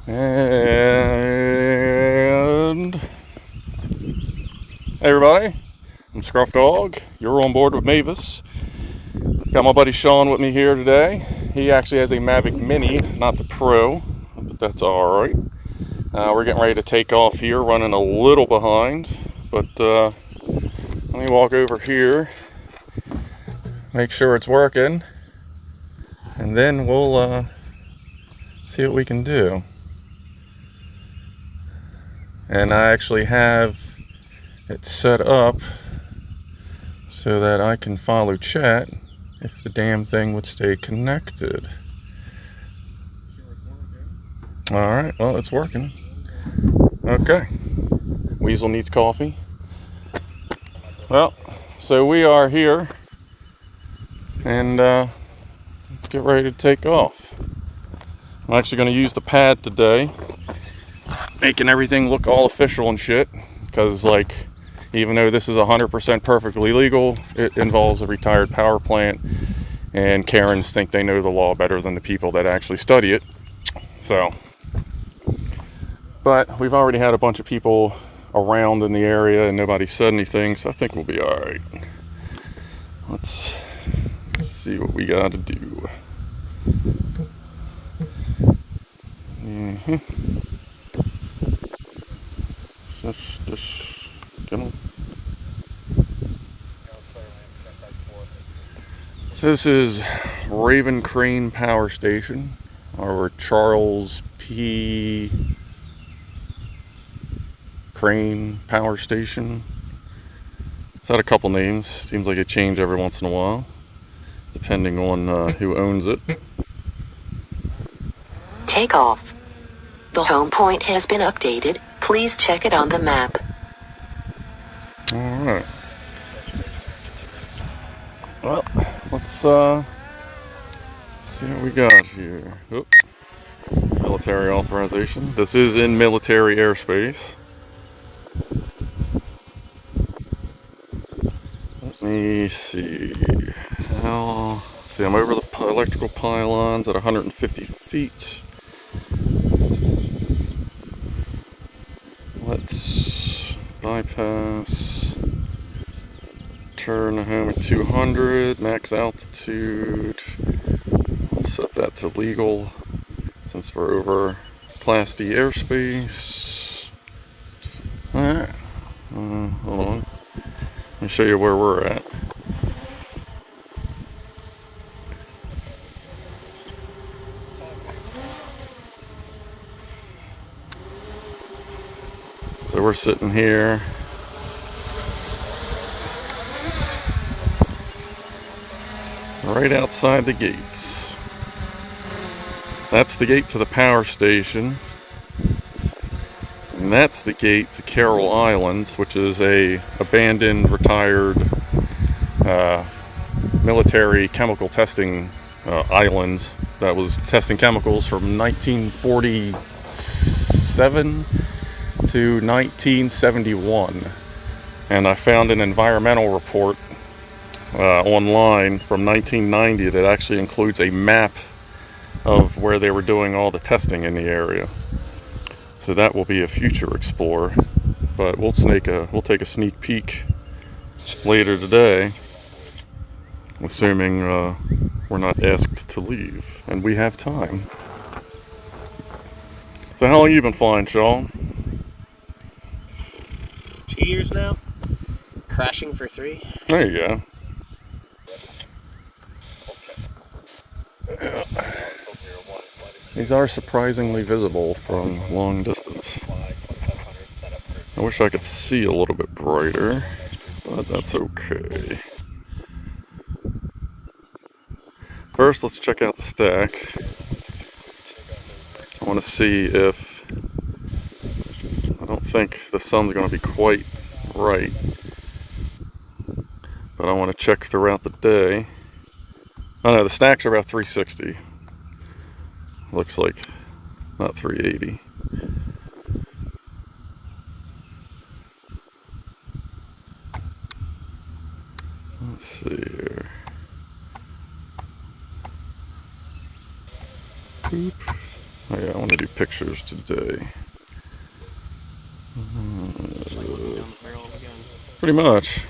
And hey everybody, I'm Scruff Dog. You're on board with Mavis. Got my buddy Shawn with me here today. He actually has a Mavic Mini, not the Pro, but that's alright. We're getting ready to take off here, running a little behind, but let me walk over here, make sure it's working, and then we'll see what we can do. And I actually have it set up so that I can follow chat if the damn thing would stay connected. Alright, well, it's working. Okay. Weasel needs coffee. Well, so we are here, and let's get ready to take off. I'm actually going to use the pad today, making everything look all official and shit, because like, even though this is 100% perfectly legal, it involves a retired power plant, and Karens think they know the law better than the people that actually study it. So, but we've already had a bunch of people around in the area and nobody said anything, so I think we'll be alright. Let's see what we gotta do. Just get on. So this is Raven Crane Power Station, or Charles P. Crane Power Station. It's had a couple names. Seems like it changes every once in a while, depending on who owns it. Take off. The home point has been updated. Please check it on the map. Alright. Well, let's see what we got here. Oop. Military authorization. This is in military airspace. Let me see. See, I'm over the electrical pylons at 150 feet. Let's bypass. Turn the home at 200, max altitude. I'll set that to legal since we're over Class D airspace. Alright, hold on. Let me show you where we're at. So we're sitting here. Right outside the gates. That's the gate to the power station. And that's the gate to Carroll Islands, which is a abandoned, retired military chemical testing island that was testing chemicals from 1947 to 1971. And I found an environmental report online from 1990 that actually includes a map of where they were doing all the testing in the area. So that will be a future explorer, but we'll take a sneak peek later today, assuming we're not asked to leave and we have time. So how long have you been flying, Shawn? 2 years now. Crashing for 3. There you go. Yeah. These are surprisingly visible from long distance. I wish I could see a little bit brighter, but that's okay. First, let's check out the stack. I want to see if... I don't think the sun's going to be quite right, but I want to check throughout the day. Oh no, the stacks are about 360. Looks like not 380. Let's see here. Boop. Oh yeah, I want to do pictures today. Pretty much.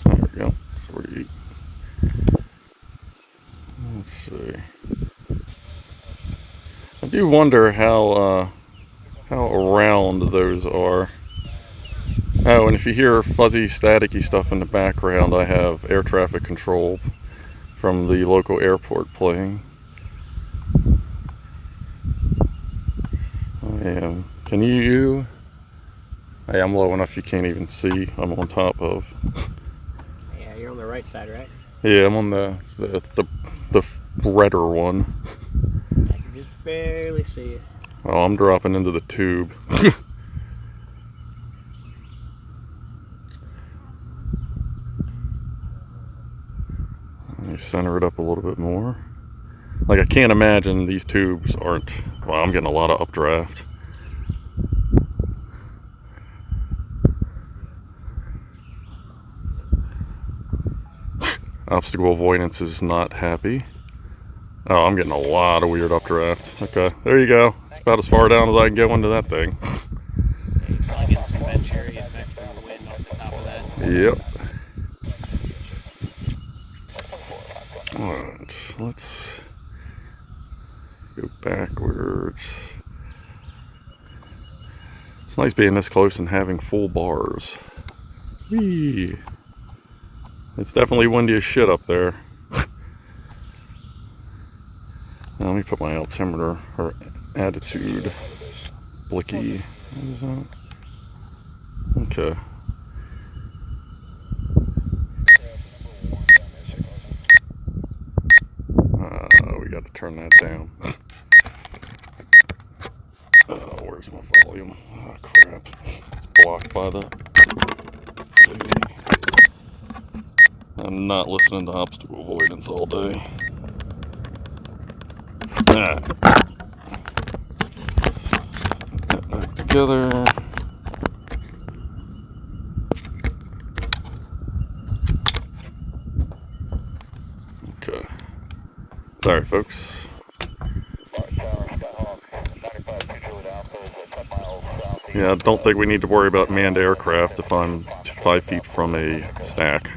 There we go. 48. Let's see. I do wonder how round those are. Oh, and if you hear fuzzy, staticky stuff in the background, I have air traffic control from the local airport playing. I am. Can you? Hey, I'm low enough you can't even see. I'm on top of. Yeah, you're on the right side, right? Yeah, I'm on the redder one. I can just barely see it. Oh, I'm dropping into the tube. Let me center it up a little bit more. Like, I can't imagine these tubes aren't... Well, I'm getting a lot of updraft. Obstacle avoidance is not happy. Oh, I'm getting a lot of weird updraft. Okay, there you go. It's about as far down as I can go into that thing. Yeah, you're probably getting some Venturi effect from the wind off the top of that. Yep. Alright, let's go backwards. It's nice being this close and having full bars. Whee! It's definitely windy as shit up there. Now let me put my altimeter, or attitude, blicky. What is that? Okay. We got to turn that down. Oh, where's my volume? Oh, crap. It's blocked by the thingy. I'm not listening to obstacle avoidance all day. Ah. Put that back together. Okay. Sorry, folks. Yeah, I don't think we need to worry about manned aircraft if I'm 5 feet from a stack.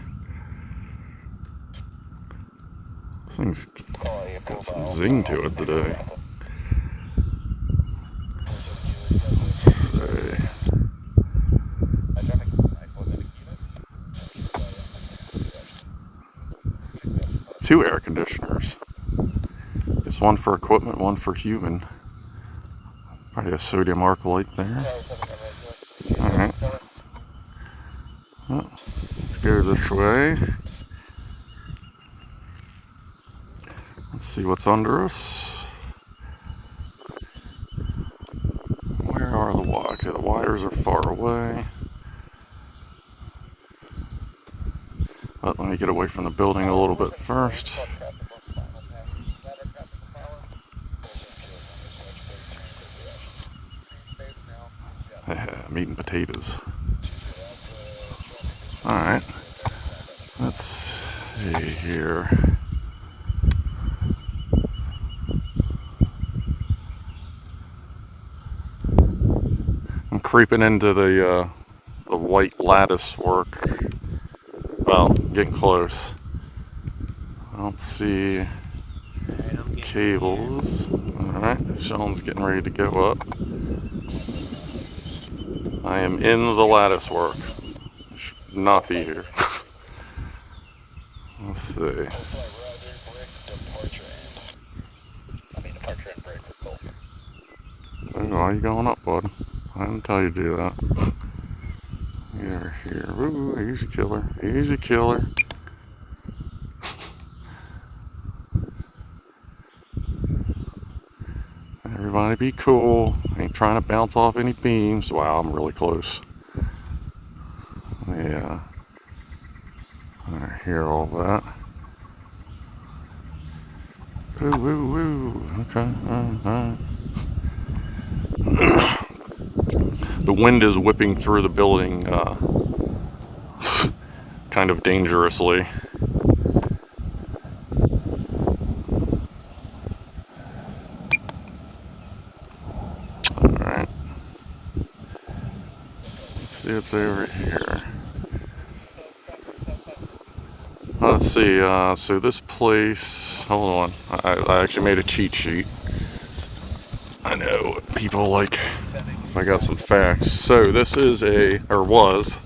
This thing's got some zing to it today. Let's see. 2 air conditioners. Just one for equipment, one for human. Probably a sodium arclight there. Alright. Well, let's go this way. Let's see what's under us. Where are the wires? Okay, the wires are far away. But let me get away from the building a little bit first. I'm eating potatoes. Alright. Let's see here. I'm creeping into the white lattice work. Well, getting close. I don't see cables. Alright, Sean's getting ready to go up. I am in the lattice work. I should not be here. Let's see. Oh, why are you going up, bud? I didn't tell you to do that. You're here. Ooh, easy killer. Easy killer. Everybody be cool. Ain't trying to bounce off any beams. Wow, I'm really close. Yeah. I hear all that. Woo, woo, woo. Okay. The wind is whipping through the building kind of dangerously. see what's over here. Let's see, so this place, hold on, I actually made a cheat sheet. I know people like if I got some facts. So this is was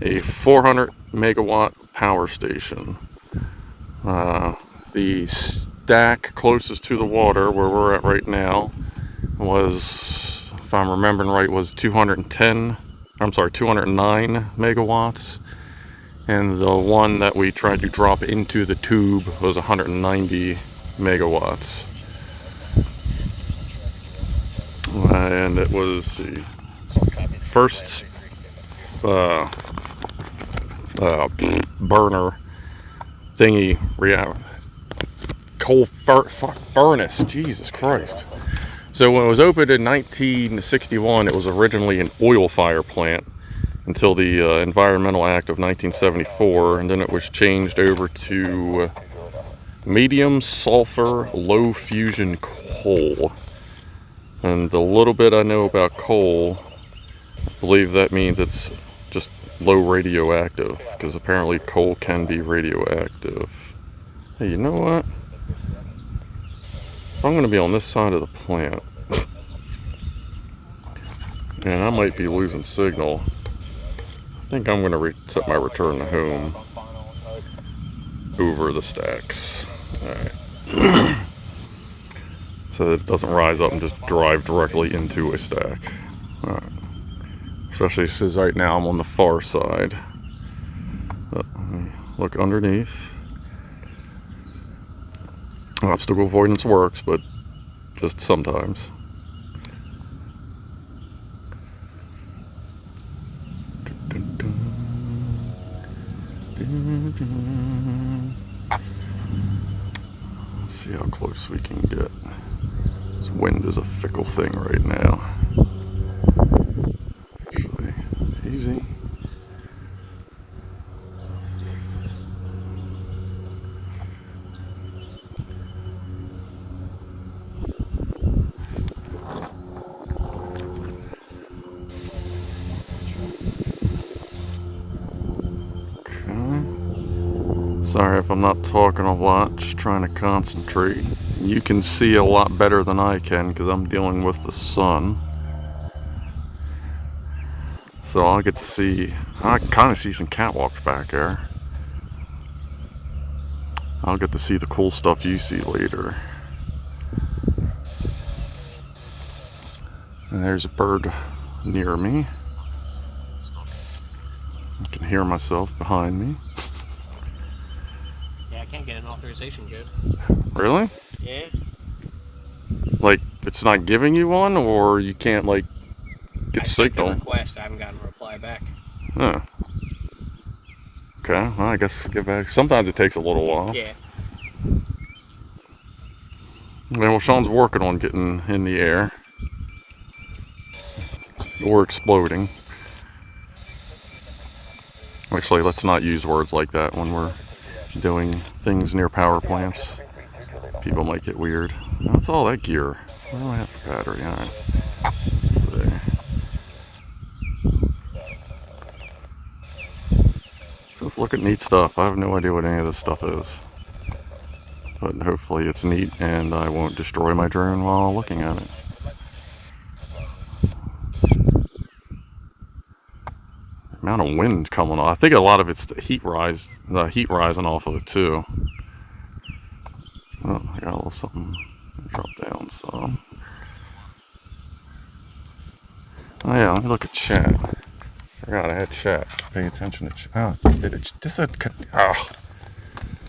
a 400 megawatt power station. The stack closest to the water where we're at right now was, if I'm remembering right, was 209 megawatts. And the one that we tried to drop into the tube was 190 megawatts. And it was the first burner thingy, coal furnace, Jesus Christ. So when it was opened in 1961, it was originally an oil fire plant until the Environmental Act of 1974, and then it was changed over to medium sulfur low fusion coal. And the little bit I know about coal, I believe that means it's just low radioactive, because apparently coal can be radioactive. Hey, you know what? If I'm going to be on this side of the plant, and I might be losing signal, I think I'm going to set my return to home over the stacks. Alright. So that it doesn't rise up and just drive directly into a stack. Alright. Especially since right now I'm on the far side. Look underneath. Obstacle avoidance works, but just sometimes. Let's see how close we can get. This wind is a fickle thing right now. Actually, easy. Sorry if I'm not talking a lot, just trying to concentrate. You can see a lot better than I can because I'm dealing with the sun. So I'll get to see, I kind of see some catwalks back there. I'll get to see the cool stuff you see later. And there's a bird near me. I can hear myself behind me. Yeah, I can't get an authorization code. Really? Yeah. Like, it's not giving you one, or you can't, like, get signal? I sent the request, I haven't gotten a reply back. Huh. Okay, well, I guess get back. Sometimes it takes a little while. Yeah. Well, Sean's working on getting in the air. Or exploding. Actually, let's not use words like that when we're doing things near power plants. People might get weird. That's all that gear. What do I have for battery? Alright. Let's see. So let's look at neat stuff. I have no idea what any of this stuff is. But hopefully it's neat and I won't destroy my drone while looking at it. Amount of wind coming on. I think a lot of it's the heat rising off of it too. Oh, I got a little something drop down some. Oh yeah, let me look at chat. Forgot I had chat. Pay attention to chat. Oh,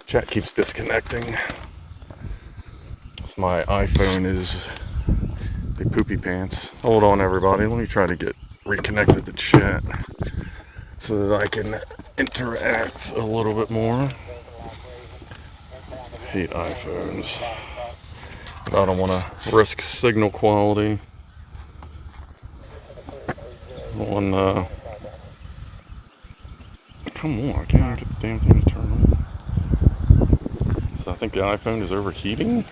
chat keeps disconnecting. So my iPhone is a poopy pants. Hold on everybody, let me try to get reconnected to chat so that I can interact a little bit more. Hate iPhones. But I don't want to risk signal quality on come on, I can't even get the damn thing to turn on. So I think the iPhone is overheating.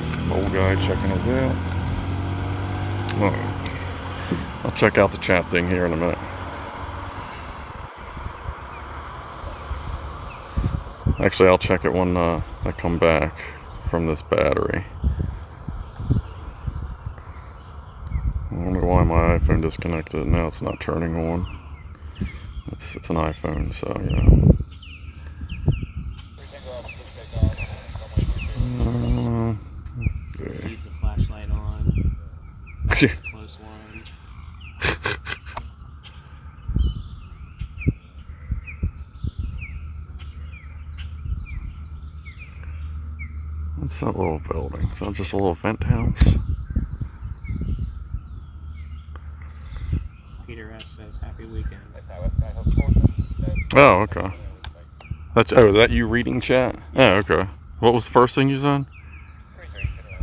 Some old guy checking us out. I'll check out the chat thing here in a minute. Actually, I'll check it when I come back from this battery. I wonder why my iPhone disconnected. Now it's not turning on. It's an iPhone, so yeah. Needs a flashlight on. Close one. What's that little building? Is that just a little vent house? Peter S. says, happy weekend. Oh, okay. Oh, that you reading chat? Oh, okay. What was the first thing you said?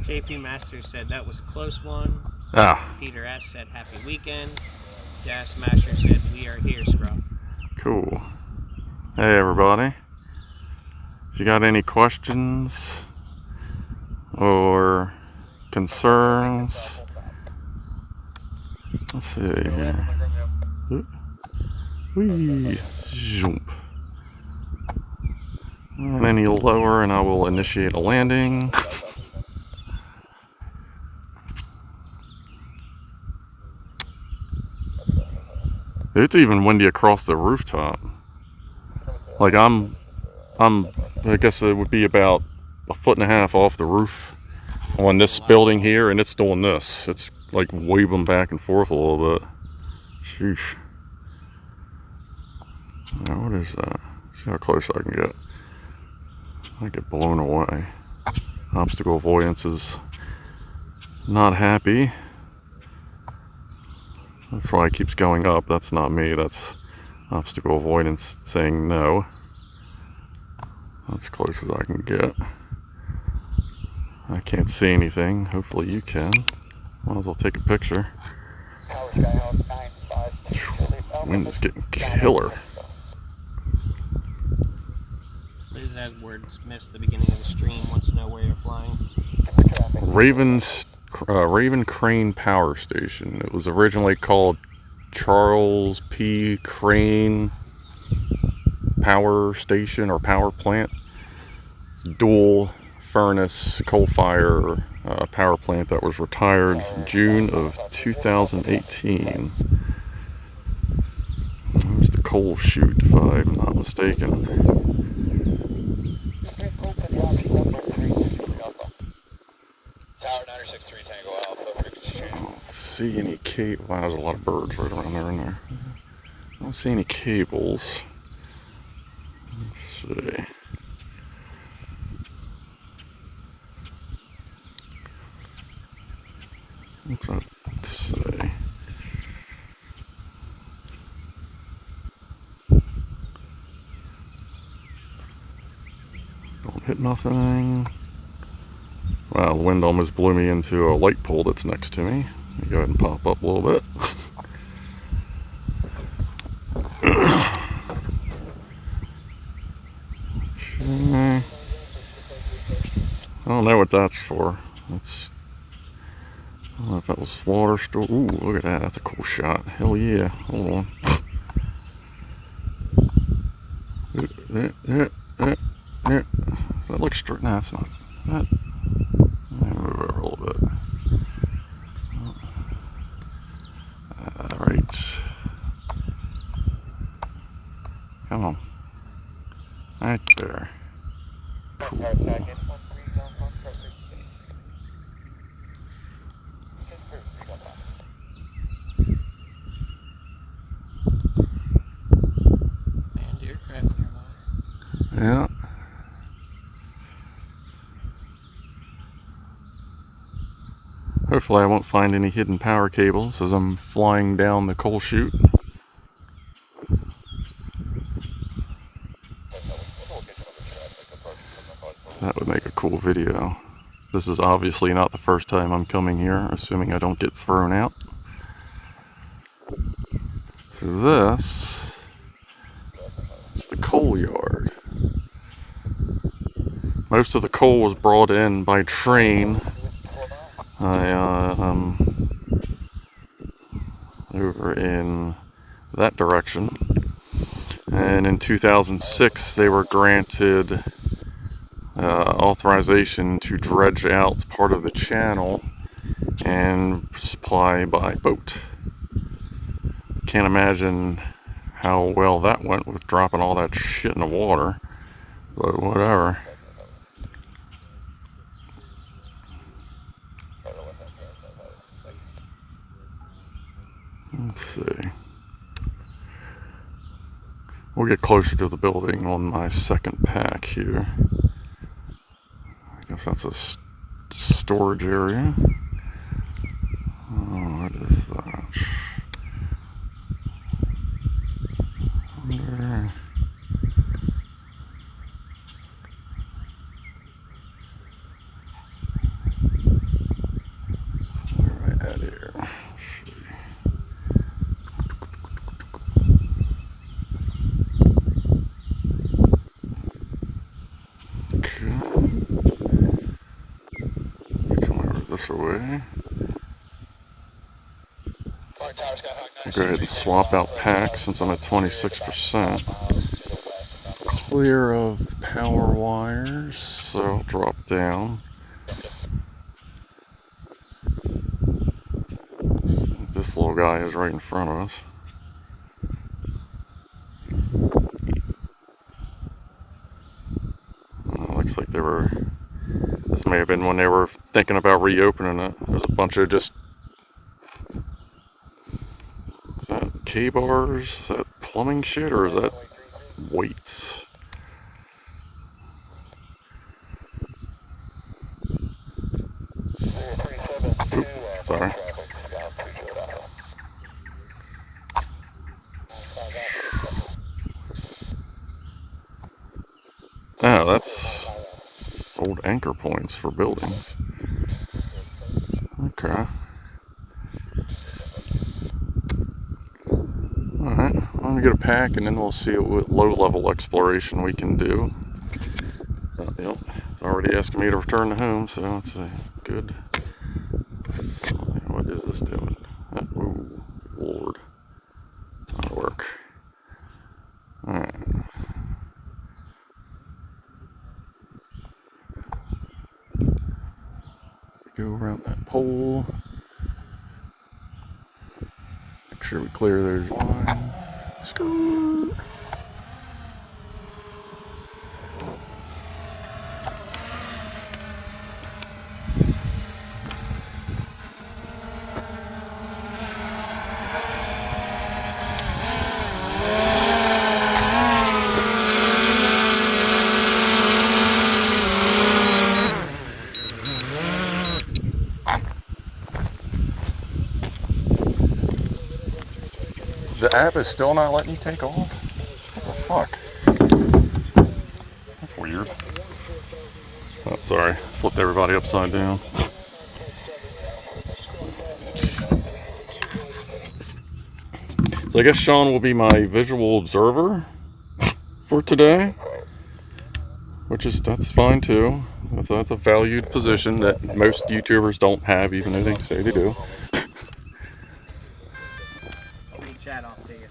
JP Masters said that was a close one. Ah, Peter S. said, happy weekend. Gas Master said, we are here, Scruff. cool. Hey, everybody. If you got any questions or concerns, let's see here. Whee, zoom. And any lower, and I will initiate a landing. It's even windy across the rooftop. Like I guess it would be about 1.5 feet off the roof on this building here, and it's doing this. It's like waving back and forth a little bit. Sheesh. Now, what is that? See how close I can get. I get blown away. Obstacle avoidance is not happy. That's why it keeps going up. That's not me. That's obstacle avoidance saying no. That's as close as I can get. I can't see anything. Hopefully you can. Might as well take a picture. Wind is getting killer. Liz Edwards missed the beginning of the stream, wants to know where you're flying. Raven Crane Power Station. It was originally called Charles P. Crane Power Station or Power Plant. It's a dual furnace coal fire power plant that was retired June of 2018. There's the coal chute, if I'm not mistaken. I don't see any cable. Wow, there's a lot of birds right around there. I don't see any cables. Let's see. What's that say? Don't hit nothing. Wow, the wind almost blew me into a light pole that's next to me. Let me go ahead and pop up a little bit. Okay. I don't know what that's for. That's, I don't know if that was water store. Ooh, look at that. That's a cool shot. Hell yeah. Hold on. Does that look straight? No, it's not. That. Move over a little bit. Alright. Come on. Right there. Cool. Yeah. Hopefully I won't find any hidden power cables as I'm flying down the coal chute. That would make a cool video. This is obviously not the first time I'm coming here, assuming I don't get thrown out. So this is the coal yard. Most of the coal was brought in by train. I over in that direction. And in 2006, they were granted authorization to dredge out part of the channel and supply by boat. Can't imagine how well that went with dropping all that shit in the water, but whatever. Let's see. We'll get closer to the building on my second pack here. I guess that's a storage area. Oh, what is that? Where? Where am I at here? Let's see. Okay. Come over this way. I'll go ahead and swap out packs since I'm at 26%. Clear of power wires, so I'll drop down. This little guy is right in front of us. Looks like this may have been when they were thinking about reopening it. There's a bunch of just, is that K-bars? Is that plumbing shit, or is that weights? Oop, sorry. Oh, that's old anchor points for buildings. Okay. Alright, I'm gonna get a pack and then we'll see what low-level exploration we can do. Yep, it's already asking me to return to home, so it's a good sign. What is this doing? Oh, Lord. That'll work. Alright. Go around that pole. Make sure we clear those lines. Scoot. The app is still not letting you take off? What the fuck? That's weird. Oh, sorry. Flipped everybody upside down. So I guess Shawn will be my visual observer for today. That's fine too. That's a valued position that most YouTubers don't have, even though they say they do. Chat off to you.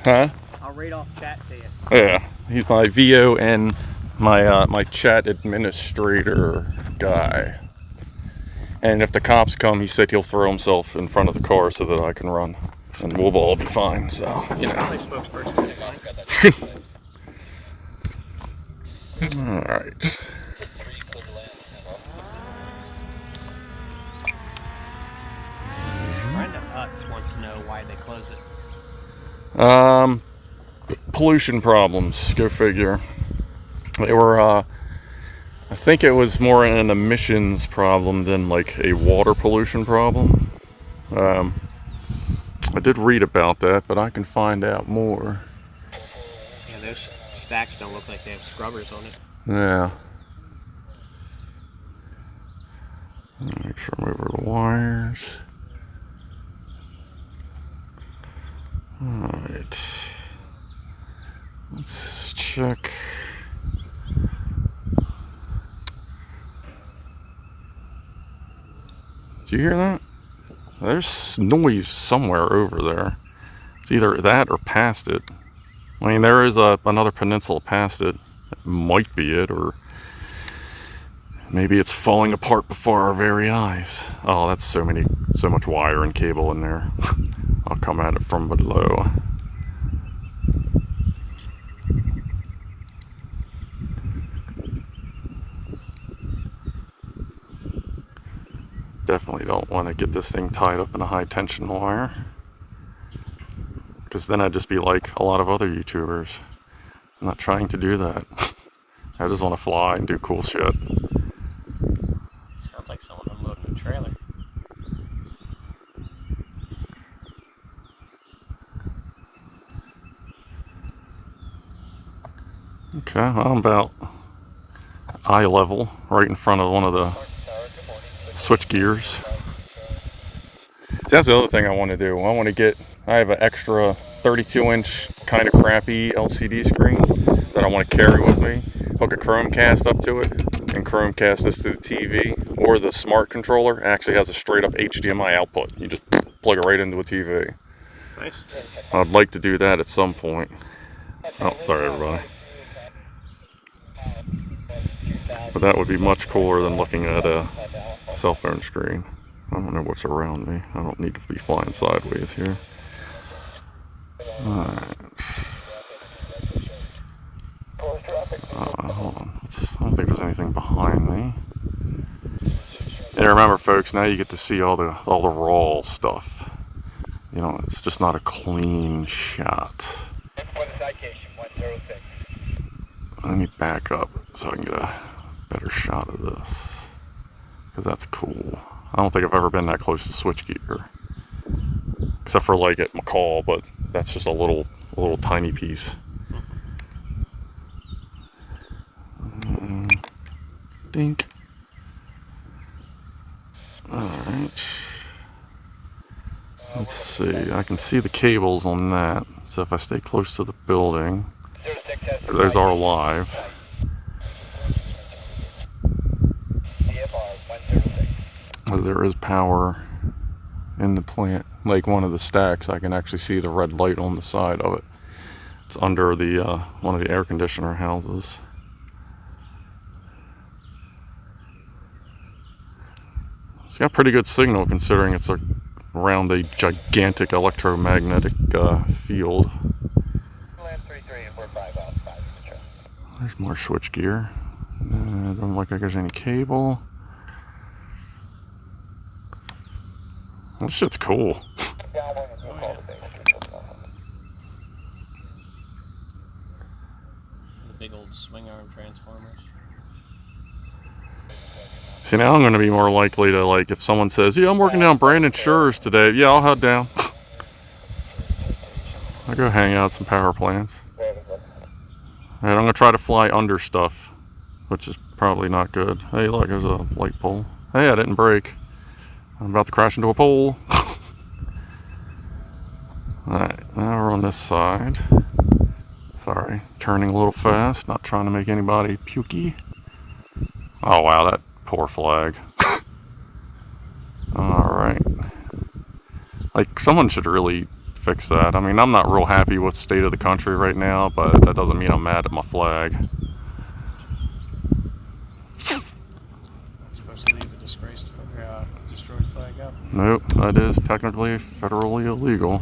Huh? I'll read off chat to you. Yeah, he's my VO and my chat administrator guy. And if the cops come, he said he'll throw himself in front of the car so that I can run, and we'll all be fine. So you know. My spokesperson, that's fine. All right. Brenda Hutz wants to know why they close it. Pollution problems. Go figure. They were. I think it was more an emissions problem than like a water pollution problem. I did read about that, but I can find out more. Yeah, those stacks don't look like they have scrubbers on it. Yeah. Make sure I'm over the wires. Alright. Let's check. Did you hear that? There's noise somewhere over there. It's either that or past it. I mean, there is another peninsula past it. That might be it, or maybe it's falling apart before our very eyes. Oh, that's so much wire and cable in there. I'll come at it from below. Definitely don't want to get this thing tied up in a high tension wire, because then I'd just be like a lot of other YouTubers. I'm not trying to do that. I just want to fly and do cool shit. Sounds like someone unloading a trailer. Okay, well, I'm about eye level, right in front of one of the switch gears. So that's the other thing I want to do. I have an extra 32-inch kind of crappy LCD screen that I want to carry with me. Hook a Chromecast up to it and Chromecast this to the TV, or the smart controller actually has a straight up HDMI output. You just plug it right into a TV. Nice. I'd like to do that at some point. Oh, sorry everybody. But that would be much cooler than looking at a cell phone screen. I don't know what's around me. I don't need to be flying sideways here. Alright. Hold on. I don't think there's anything behind me. And remember, folks, now you get to see all the raw stuff. You know, it's just not a clean shot. Let me back up so I can get a better shot of this, because that's cool. I don't think I've ever been that close to switchgear, except for like at McCall, but that's just a little tiny piece. Dink. Alright. Let's see. I can see the cables on that. So if I stay close to the building, there's our live. As there is power in the plant, like one of the stacks, I can actually see the red light on the side of it. It's under the one of the air conditioner houses. It's got pretty good signal considering it's around a gigantic electromagnetic field. There's more switch gear. Doesn't look like there's any cable. This shit's cool. The big old swing arm transformers. See, now I'm going to be more likely to, like, if someone says, yeah, I'm working down Brandon Schur's today, yeah, I'll head down. I'll go hang out at some power plants. And I'm going to try to fly under stuff, which is probably not good. Hey, look, there's a light pole. Hey, I didn't brake. I'm about to crash into a pole. Alright, now we're on this side. Sorry, turning a little fast, not trying to make anybody pukey. Oh wow, that poor flag. Alright. Like, someone should really fix that. I mean, I'm not real happy with the state of the country right now, but that doesn't mean I'm mad at my flag. Supposed to leave a disgraced or destroyed flag up. Nope, that is technically federally illegal.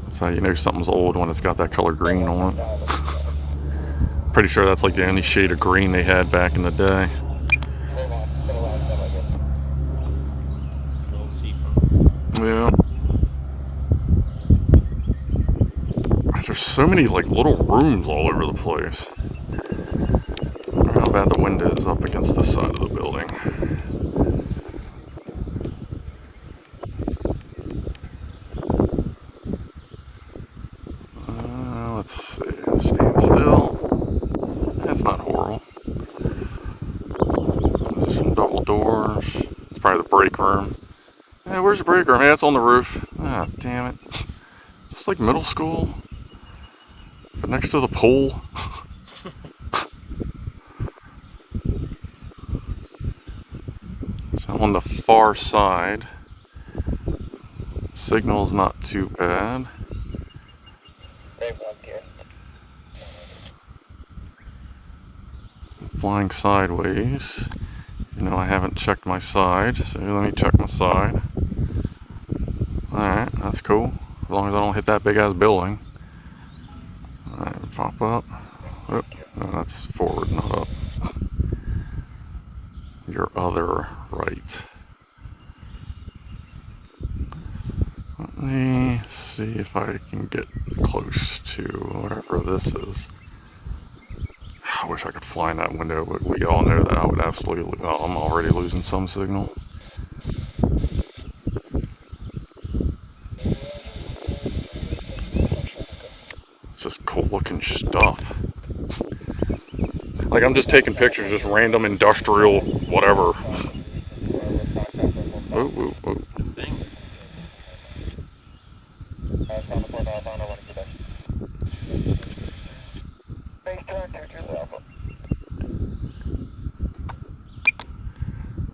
That's how you know something's old, when it's got that color green on it. Pretty sure that's like the only shade of green they had back in the day. Yeah. There's so many like little rooms all over the place. I wonder how bad the wind is up against this side of the building. Let's see. Stand still. That's not horrible. There's some double doors. It's probably the break room. Hey, where's the break room? Yeah, it's on the roof. Ah, damn it. Is this like middle school? Is it next to the pool? on the far side. Signal's not too bad. Flying sideways. You know, I haven't checked my side, so let me check my side. Alright, that's cool. As long as I don't hit that big ass building. Alright, pop up. Oh, no, that's forward, not up. Your other right. Let me see if I can get close to whatever this is. I wish I could fly in that window, but we all know that I would absolutely. Oh, I'm already losing some signal. It's just cool looking stuff. Like, I'm just taking pictures, just random industrial whatever. Ooh, ooh, ooh.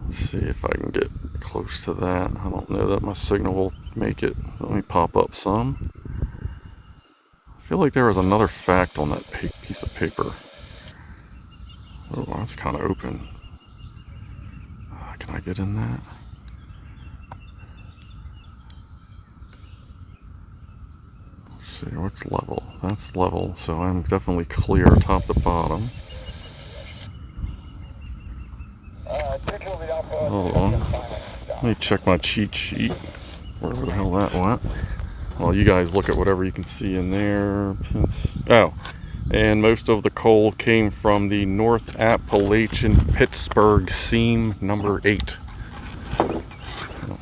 Let's see if I can get close to that. I don't know that my signal will make it. Let me pop up some. I feel like there was another fact on that piece of paper. Oh, that's kind of open. Can I get in that? Let's see, what's level? That's level, so I'm definitely clear top to bottom. Hold on. Let me check my cheat sheet. Wherever the hell that went. Well, you guys look at whatever you can see in there. Oh, and most of the coal came from the North Appalachian Pittsburgh seam number 8. I don't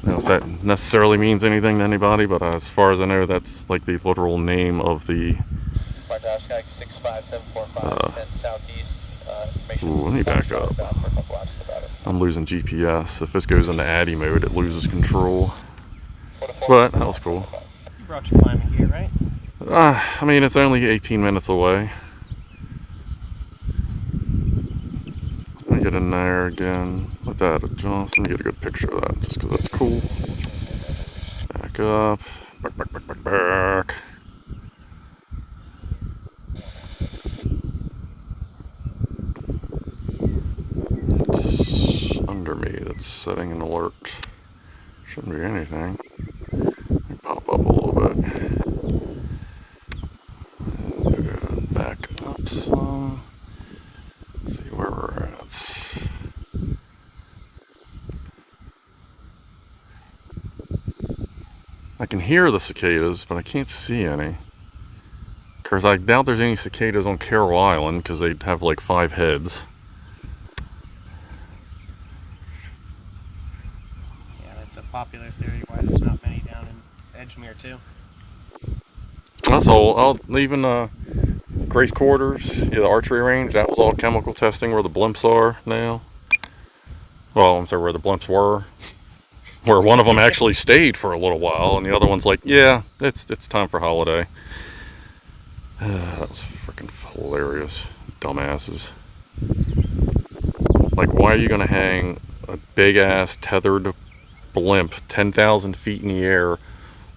know if that necessarily means anything to anybody, but as far as I know, that's like the literal name of the. Ooh, let me back up. I'm losing GPS. If this goes into Addy mode, it loses control. But that was cool. You brought your climbing gear, right? I mean, it's only 18 minutes away. Let me get in there again. Let that adjust. Let me get a good picture of that, just because that's cool. Back up. Back, back, back, back, back. It's under me that's setting an alert. Shouldn't be anything. Let me pop up a little bit. And back up some. Let's see where we're at. I can hear the cicadas, but I can't see any. Because I doubt there's any cicadas on Carroll Island, because they have like 5 heads. Yeah, that's a popular theory why there's not many down in Edgemere too. That's all. Even Grace Quarters, the archery range, that was all chemical testing where the blimps are now. Well, I'm sorry, where the blimps were. Where one of them actually stayed for a little while, and the other one's like, yeah, it's time for holiday. That was freaking hilarious. Dumbasses. Like, why are you going to hang a big-ass tethered blimp 10,000 feet in the air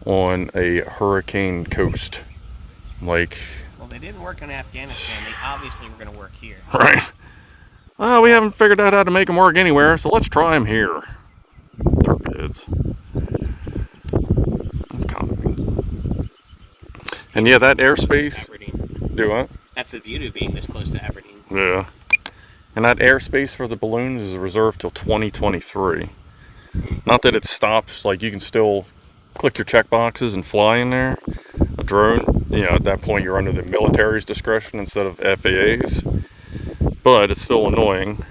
on a hurricane coast? Like... Well, they didn't work in Afghanistan. They obviously were going to work here. Right. Well, we haven't figured out how to make them work anywhere, so let's try them here. Derp heads. That's kind of neat. And yeah, that airspace... Aberdeen. Do what? That's the beauty of being this close to Aberdeen. Yeah. And that airspace for the balloons is reserved till 2023. Not that it stops, like you can still click your check boxes and fly in there. A drone, you know, at that point you're under the military's discretion instead of FAA's. But it's still annoying.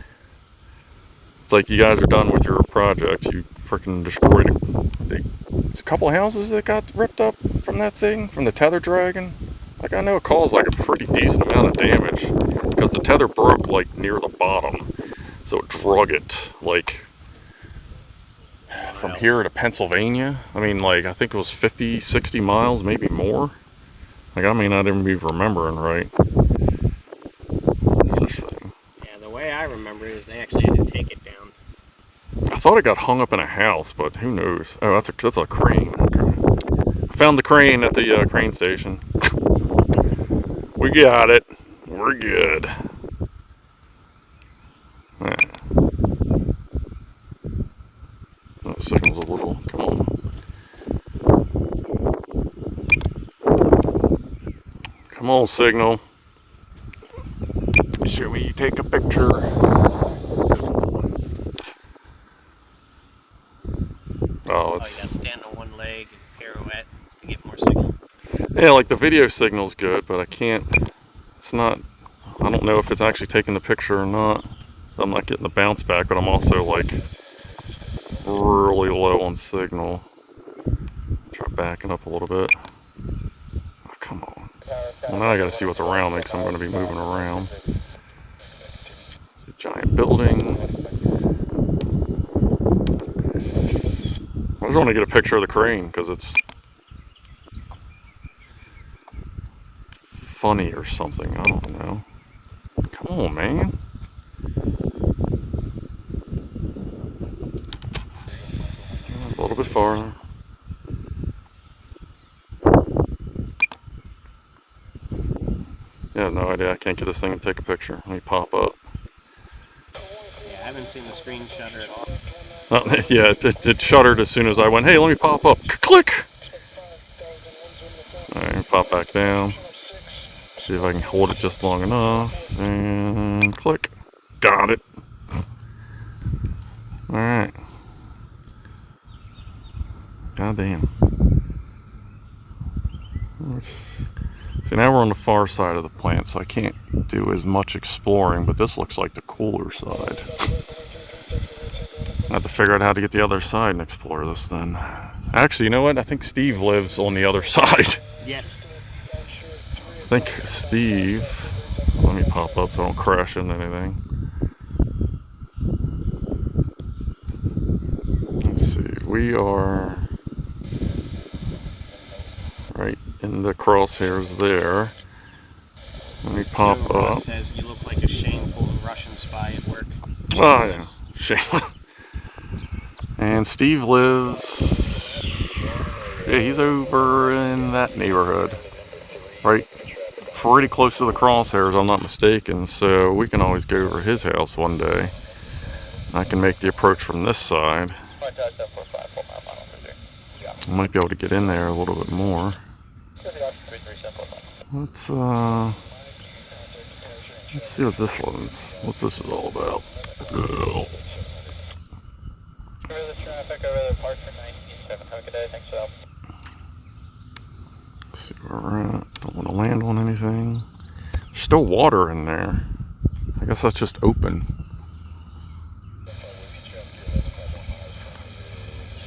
It's like you guys are done with your project. You freaking destroyed it. It's a couple of houses that got ripped up from that thing, from the tether dragging. Like, I know it caused like a pretty decent amount of damage because the tether broke like near the bottom, so it drug it like from here to Pennsylvania. I mean, like, I think it was 50, 60 miles, maybe more. Like, I may not even be remembering right. What's this thing? Yeah, the way I remember it is they actually had to take it down. I thought it got hung up in a house, but who knows? Oh, that's a crane. Okay. I found the crane at the crane station. We got it. We're good. That signal's a little. Come on. Come on, signal. Show me you take a picture. Oh, You gotta stand on one leg and pirouette to get more signal. yeah, like the video signal's good, but I can't. It's not. I don't know if it's actually taking the picture or not. I'm not getting the bounce back, but I'm also like really low on signal. Try backing up a little bit. Oh, come on. Well, now I gotta see what's around me because I'm going to be moving around. It's a giant building. I just want to get a picture of the crane because it's funny or something. I don't know. Come on, man. A little bit farther. Yeah, no idea. I can't get this thing to take a picture. Let me pop up. Yeah, I haven't seen the screen shutter at all. Yeah, it shuttered as soon as I went, hey, let me pop up. Click! Alright, pop back down. See if I can hold it just long enough. And click. Got it. Alright. Goddamn. See, now we're on the far side of the plant, so I can't do as much exploring, but this looks like the cooler side. I have to figure out how to get the other side and explore this then. Actually, you know what? I think Steve lives on the other side. Yes. I think Steve... Let me pop up so I don't crash into anything. Let's see. We are right in the crosshairs there. Let me pop You know, Ross up. says you look like a shameful Russian spy at work. Oh, yeah. Shame. And Steve lives... Yeah, he's over in that neighborhood. Right? Pretty close to the crosshairs, I'm not mistaken. So we can always go over his house one day. I can make the approach from this side. I might be able to get in there a little bit more. Let's see what this is all about. Ugh. Let's see where we're at. Don't want to land on anything. There's still water in there. I guess that's just open.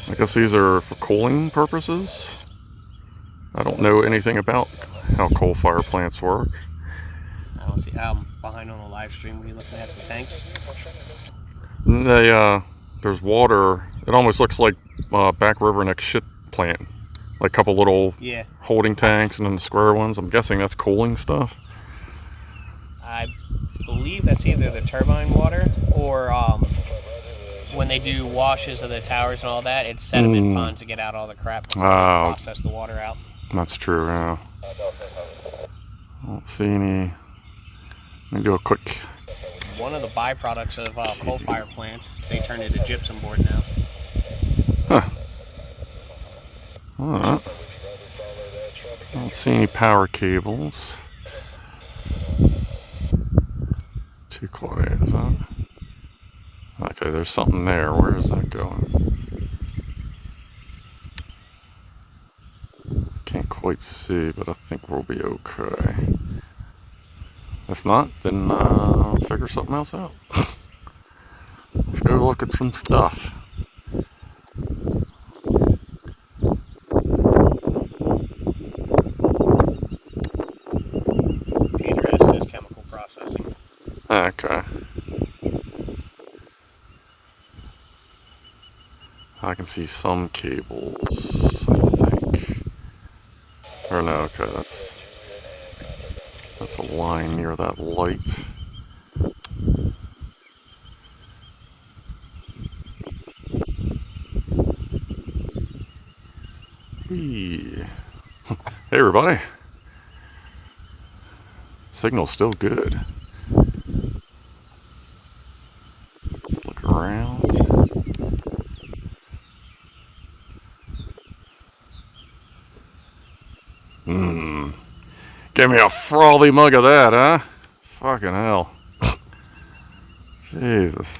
I guess these are for cooling purposes. I don't know anything about how coal fire plants work. I don't see. I'm behind on the live stream. What are you looking at? The tanks? There's water. It almost looks like Back River Neck shit plant. Like a couple little holding tanks and then the square ones. I'm guessing that's cooling stuff. I believe that's either the turbine water or when they do washes of the towers and all that, it's sediment ponds to get out all the crap before they process the water out. That's true, yeah. I don't see any. Let me do a quick. One of the byproducts of coal fire plants, they turn into gypsum board now. Huh. Alright. I don't see any power cables. Too quiet, is that? Okay, there's something there. Where is that going? Can't quite see, but I think we'll be okay. If not, then I'll figure something else out. Let's go look at some stuff. Peter S says chemical processing. Okay. I can see some cables, I think. Or no, okay, that's a line near that light. Hey. Hey everybody. Signal's still good. Let's look around. Give me a frothy mug of that, huh? Fucking hell. Jesus.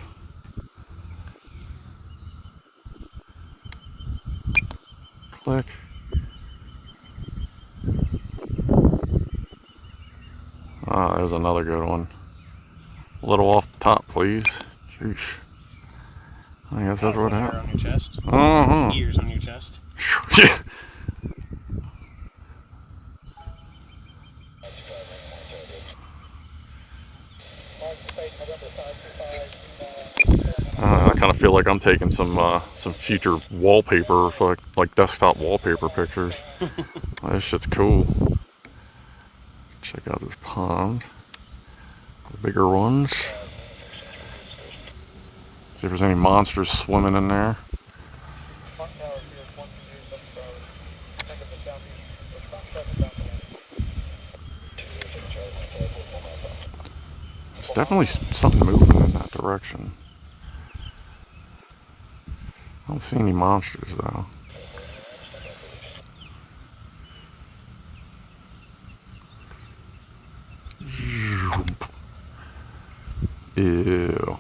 Click. Ah, there's another good one. A little off the top, please. Sheesh. I guess that's what happened. On your chest. Uh-huh. Ears on your chest. Yeah. I kind of feel like I'm taking some future wallpaper, for like desktop wallpaper pictures. This shit's cool. Check out this pond. The bigger ones. See if there's any monsters swimming in there. There's definitely something moving in that direction. I don't see any monsters though. Ew.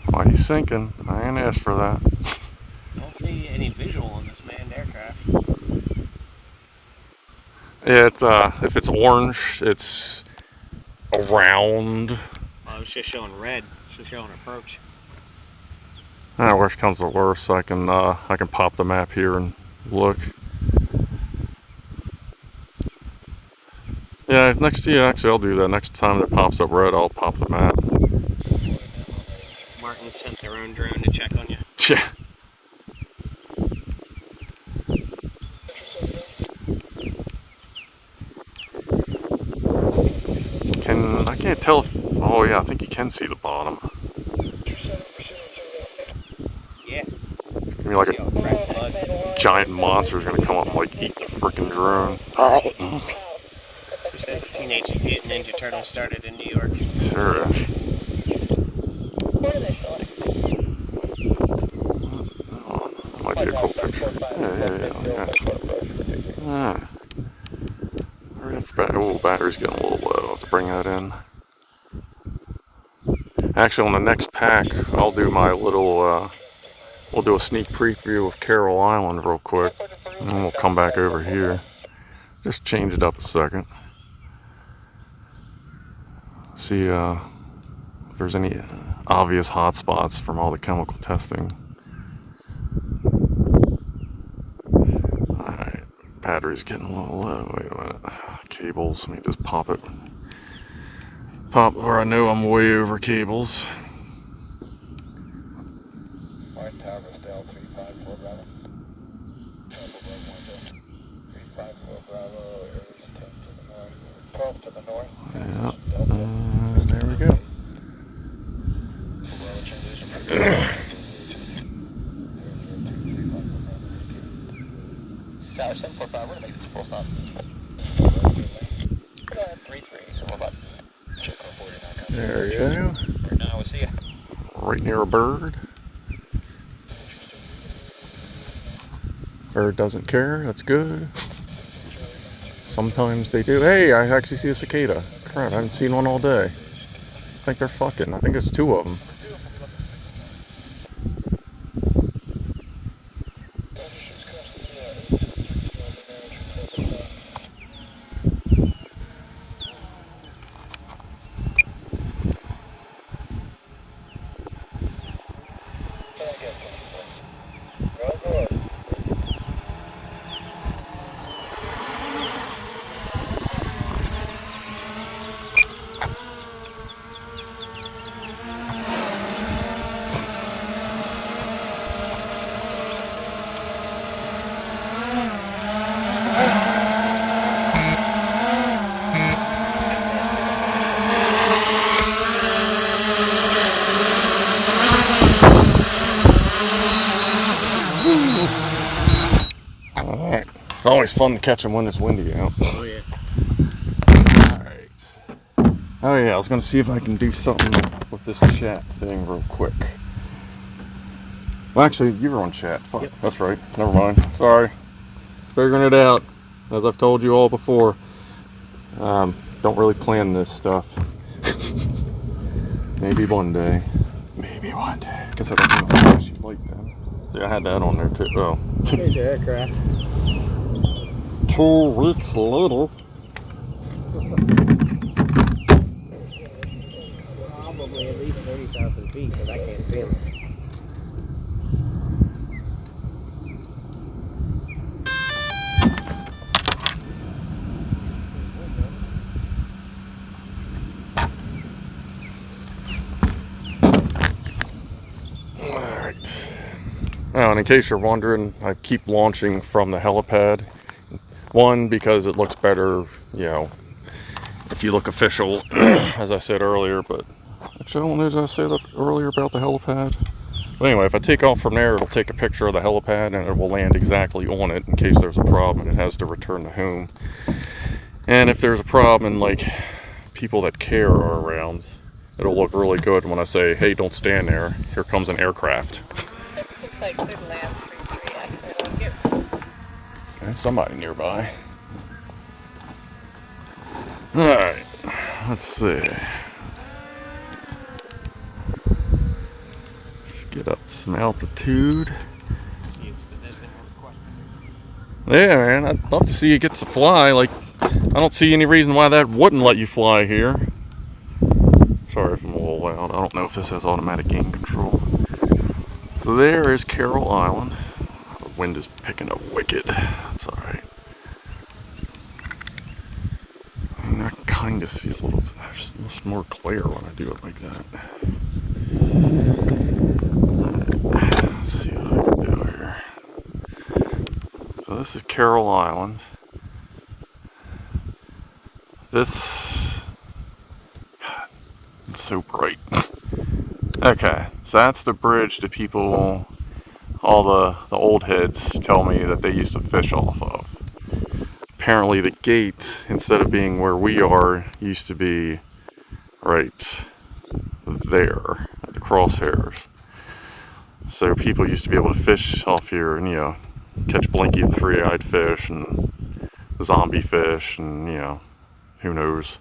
Why are you sinking? I ain't asked for that. I don't see any visual on this manned aircraft. Yeah, it's if it's orange, it's around. Oh, it's just showing red. It's just showing approach. Worst comes to worst, I can pop the map here and look. Yeah, actually I'll do that. Next time it pops up red, I'll pop the map. Martin sent their own drone to check on you. Yeah. I can't tell if, oh yeah, I think you can see the bottom. Yeah. It's gonna be like a giant monster's gonna come up and like eat the freaking drone. Who says the Teenage Mutant Ninja Turtles started in New York? Serious. Oh, that might be a cool picture. Yeah. Oh, battery's getting a little low. I'll have to bring that in. Actually, on the next pack, I'll do my little, we'll do a sneak preview of Carroll Island real quick. And then we'll come back over here. Just change it up a second. See if there's any obvious hot spots from all the chemical testing. Alright, battery's getting a little low. Wait a minute. Cables, let me just pop it. Pop where I know I'm way over cables. White Tower, Stell 354 Bravo. 354 Bravo, areas 10 to the north, 12 to the north. Yeah, there we go. Tower 745, we're going to make this full stop. 3-3, so we're about check on 49. There you go. Right now, we'll see you. Right near a bird. Bird doesn't care, that's good. Sometimes they do. Hey, I actually see a cicada. Crap, I haven't seen one all day. I think they're fucking. I think there's two of them. Always fun to catch them when it's windy out. Oh yeah. Alright. Oh yeah, I was gonna see if I can do something with this chat thing real quick. Well, actually, you were on chat. Fuck, yep. That's right. Never mind. Sorry. Figuring it out. As I've told you all before. Don't really plan this stuff. Maybe one day. Maybe one day. Guess I don't know how much you like them. See, I had that on there too. Oh. There's your aircraft. 2 weeks later. Probably at least 30,000 feet, because I can't see them. Now, and in case you're wondering, I keep launching from the helipad. One, because it looks better, you know, if you look official, as I said earlier, but actually, I don't know, did I say that earlier about the helipad? But anyway, if I take off from there, it'll take a picture of the helipad and it will land exactly on it in case there's a problem and it has to return to home. And if there's a problem and, like, people that care are around, it'll look really good when I say, hey, don't stand there, here comes an aircraft. There's somebody nearby. Alright, let's see. Let's get up some altitude. Yeah, man, I'd love to see you get to fly. Like, I don't see any reason why that wouldn't let you fly here. Sorry if I'm a little loud. I don't know if this has automatic gain control. So there is Carroll Island. The wind is picking up wicked. It's alright. I mean, I kind of see a little more glare when I do it like that. Let's see what I can do here. So this is Carroll Island. This... God, it's so bright. Okay, so that's the bridge that people, all the old heads tell me that they used to fish off of. Apparently the gate, instead of being where we are, used to be right there at the crosshairs. So people used to be able to fish off here and, you know, catch blinky the three-eyed fish and zombie fish and, you know, who knows.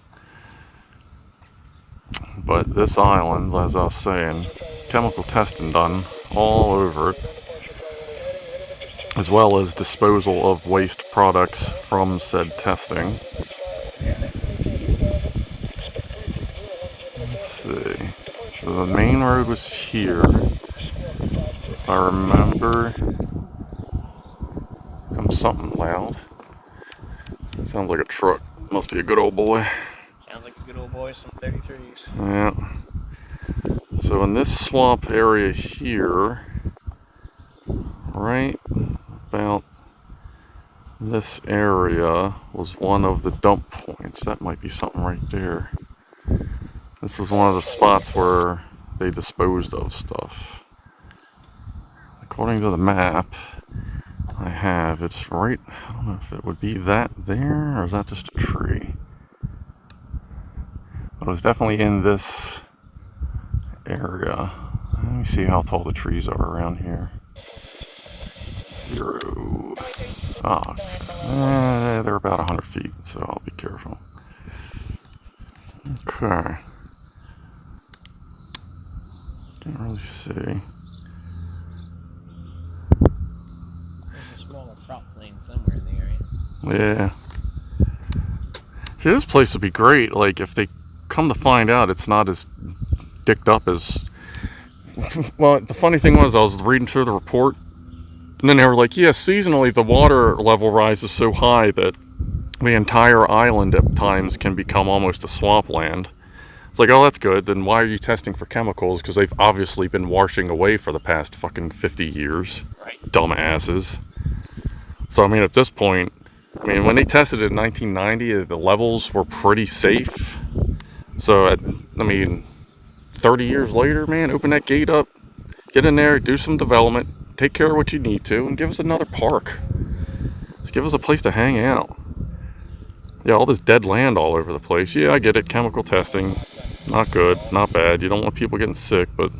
But this island, as I was saying, chemical testing done all over it, as well as disposal of waste products from said testing. Let's see. So the main road was here. If I remember, comes something loud. Sounds like a truck. Must be a good old boy. Sounds like a good old boy, some 33s. Yeah. So in this swamp area here, right about this area was one of the dump points. That might be something right there. This was one of the spots where they disposed of stuff. According to the map I have, it's right, I don't know if it would be that there, or is that just a tree? But it was definitely in this area. Let me see how tall the trees are around here. 0. Oh, they're about 100 feet, so I'll be careful. Okay. Can't really see. There's a smaller prop plane somewhere in the area. Yeah. See, this place would be great, like, if they come to find out it's not as dicked up as... Well, the funny thing was, I was reading through the report, and then they were like, yeah, seasonally the water level rises so high that the entire island at times can become almost a swampland. It's like, oh, that's good, then why are you testing for chemicals? Because they've obviously been washing away for the past fucking 50 years. Right. Dumbasses. So, I mean, at this point, I mean, when they tested it in 1990, the levels were pretty safe. So, I mean, 30 years later, man, open that gate up, get in there, do some development, take care of what you need to, and give us another park. Let's Give us a place to hang out. Yeah, all this dead land all over the place. Yeah, I get it. Chemical testing. Not good, not bad. You don't want people getting sick, but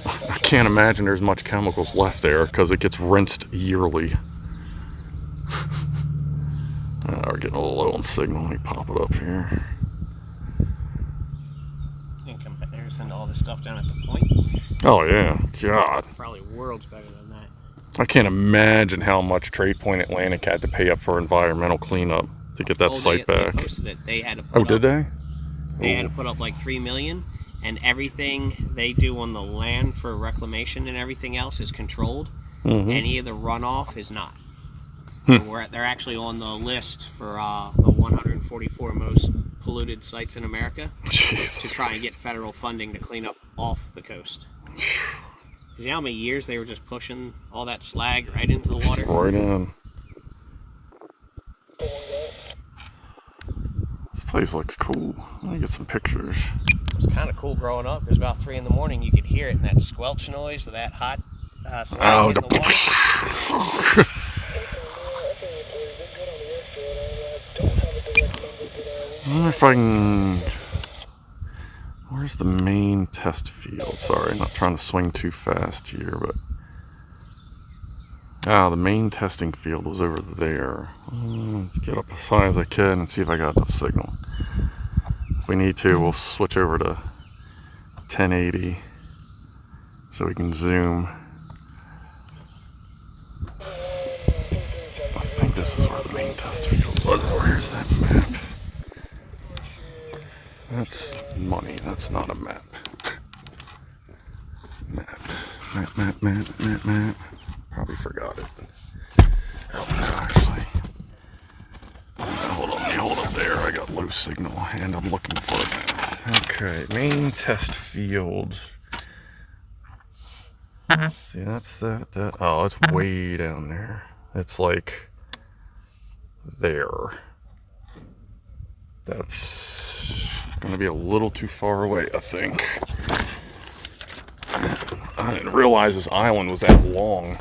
I can't imagine there's much chemicals left there because it gets rinsed yearly. We're getting a little low on signal. Let me pop it up here. In comparison to all the stuff down at the point, Oh, yeah. God. probably worlds better than that. I can't imagine how much Trade Point Atlantic had to pay up for environmental cleanup to get that site back. They posted it. They had to Oh, did they? They had to put up like $3 million, and everything they do on the land for reclamation and everything else is controlled. Any of the runoff is not. They're actually on the list for the 144 most polluted sites in America to try and get federal funding to clean up off the coast. You know how many years they were just pushing all that slag right into the water? Right in. This place looks cool. Let me get some pictures. It was kind of cool growing up because about 3 in the morning you could hear it, and that squelch noise of that hot slag in the water. I wonder if I can... Where's the main test field? Sorry, I'm not trying to swing too fast here, but... the main testing field was over there. Let's get up as high as I can and see if I got enough signal. If we need to, we'll switch over to 1080 so we can zoom. I think this is where the main test field was. Where's that map? That's money. That's not a map. Map. Probably forgot it. Oh, no, actually. Hold up there. I got low signal and I'm looking for a map. Okay, main test field. See, that's that. Oh, it's way down there. It's like there. That's gonna be a little too far away, I think. I didn't realize this island was that long.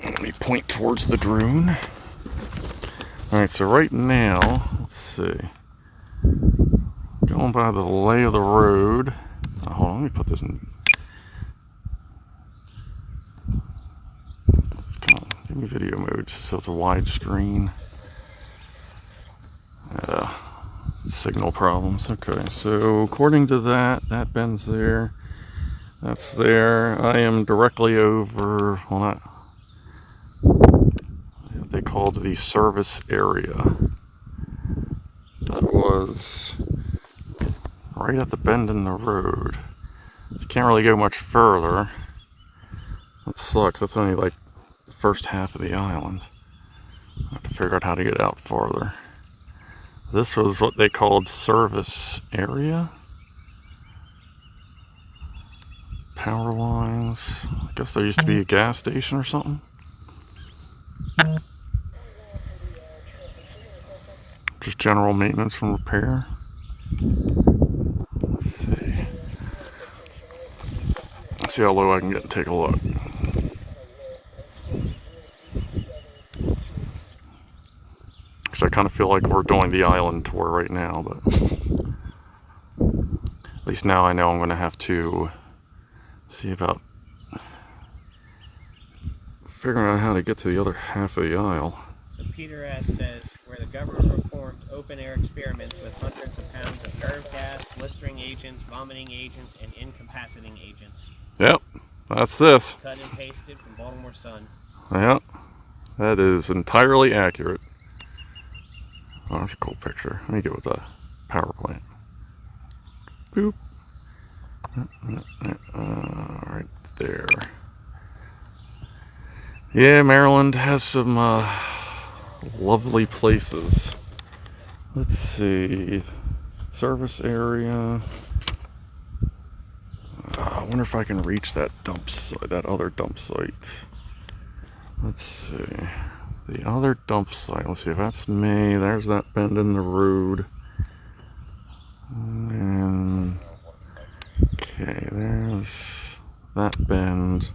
Let me point towards the drone. Alright, so right now, let's see. Going by the lay of the road. Oh, hold on, let me put this in. Come on, give me video mode so it's a wide screen. Signal problems. Okay, so according to that bends there. That's there. I am directly over, well, not, they called the service area. That was right at the bend in the road. You can't really go much further. That sucks. That's only like the first half of the island. I have to figure out how to get out farther. This was what they called service area. Power lines. I guess there used to be a gas station or something. Just general maintenance and repair. Let's see how low I can get and take a look. Because I kind of feel like we're doing the island tour right now, but at least now I know I'm going to have to see about figuring out how to get to the other half of the aisle. So Peter S. says, where the government performed open-air experiments with hundreds of pounds of nerve gas, blistering agents, vomiting agents, and incapacitating agents. Yep, that's this. Cut and pasted from Baltimore Sun. Yep, that is entirely accurate. Oh, that's a cool picture. Let me go with the power plant. Boop. Right there. Yeah, Maryland has some lovely places. Let's see. Service area. I wonder if I can reach that dump site, that other dump site. Let's see. The other dump site. Let's see if that's me. There's that bend in the road. And okay, there's that bend.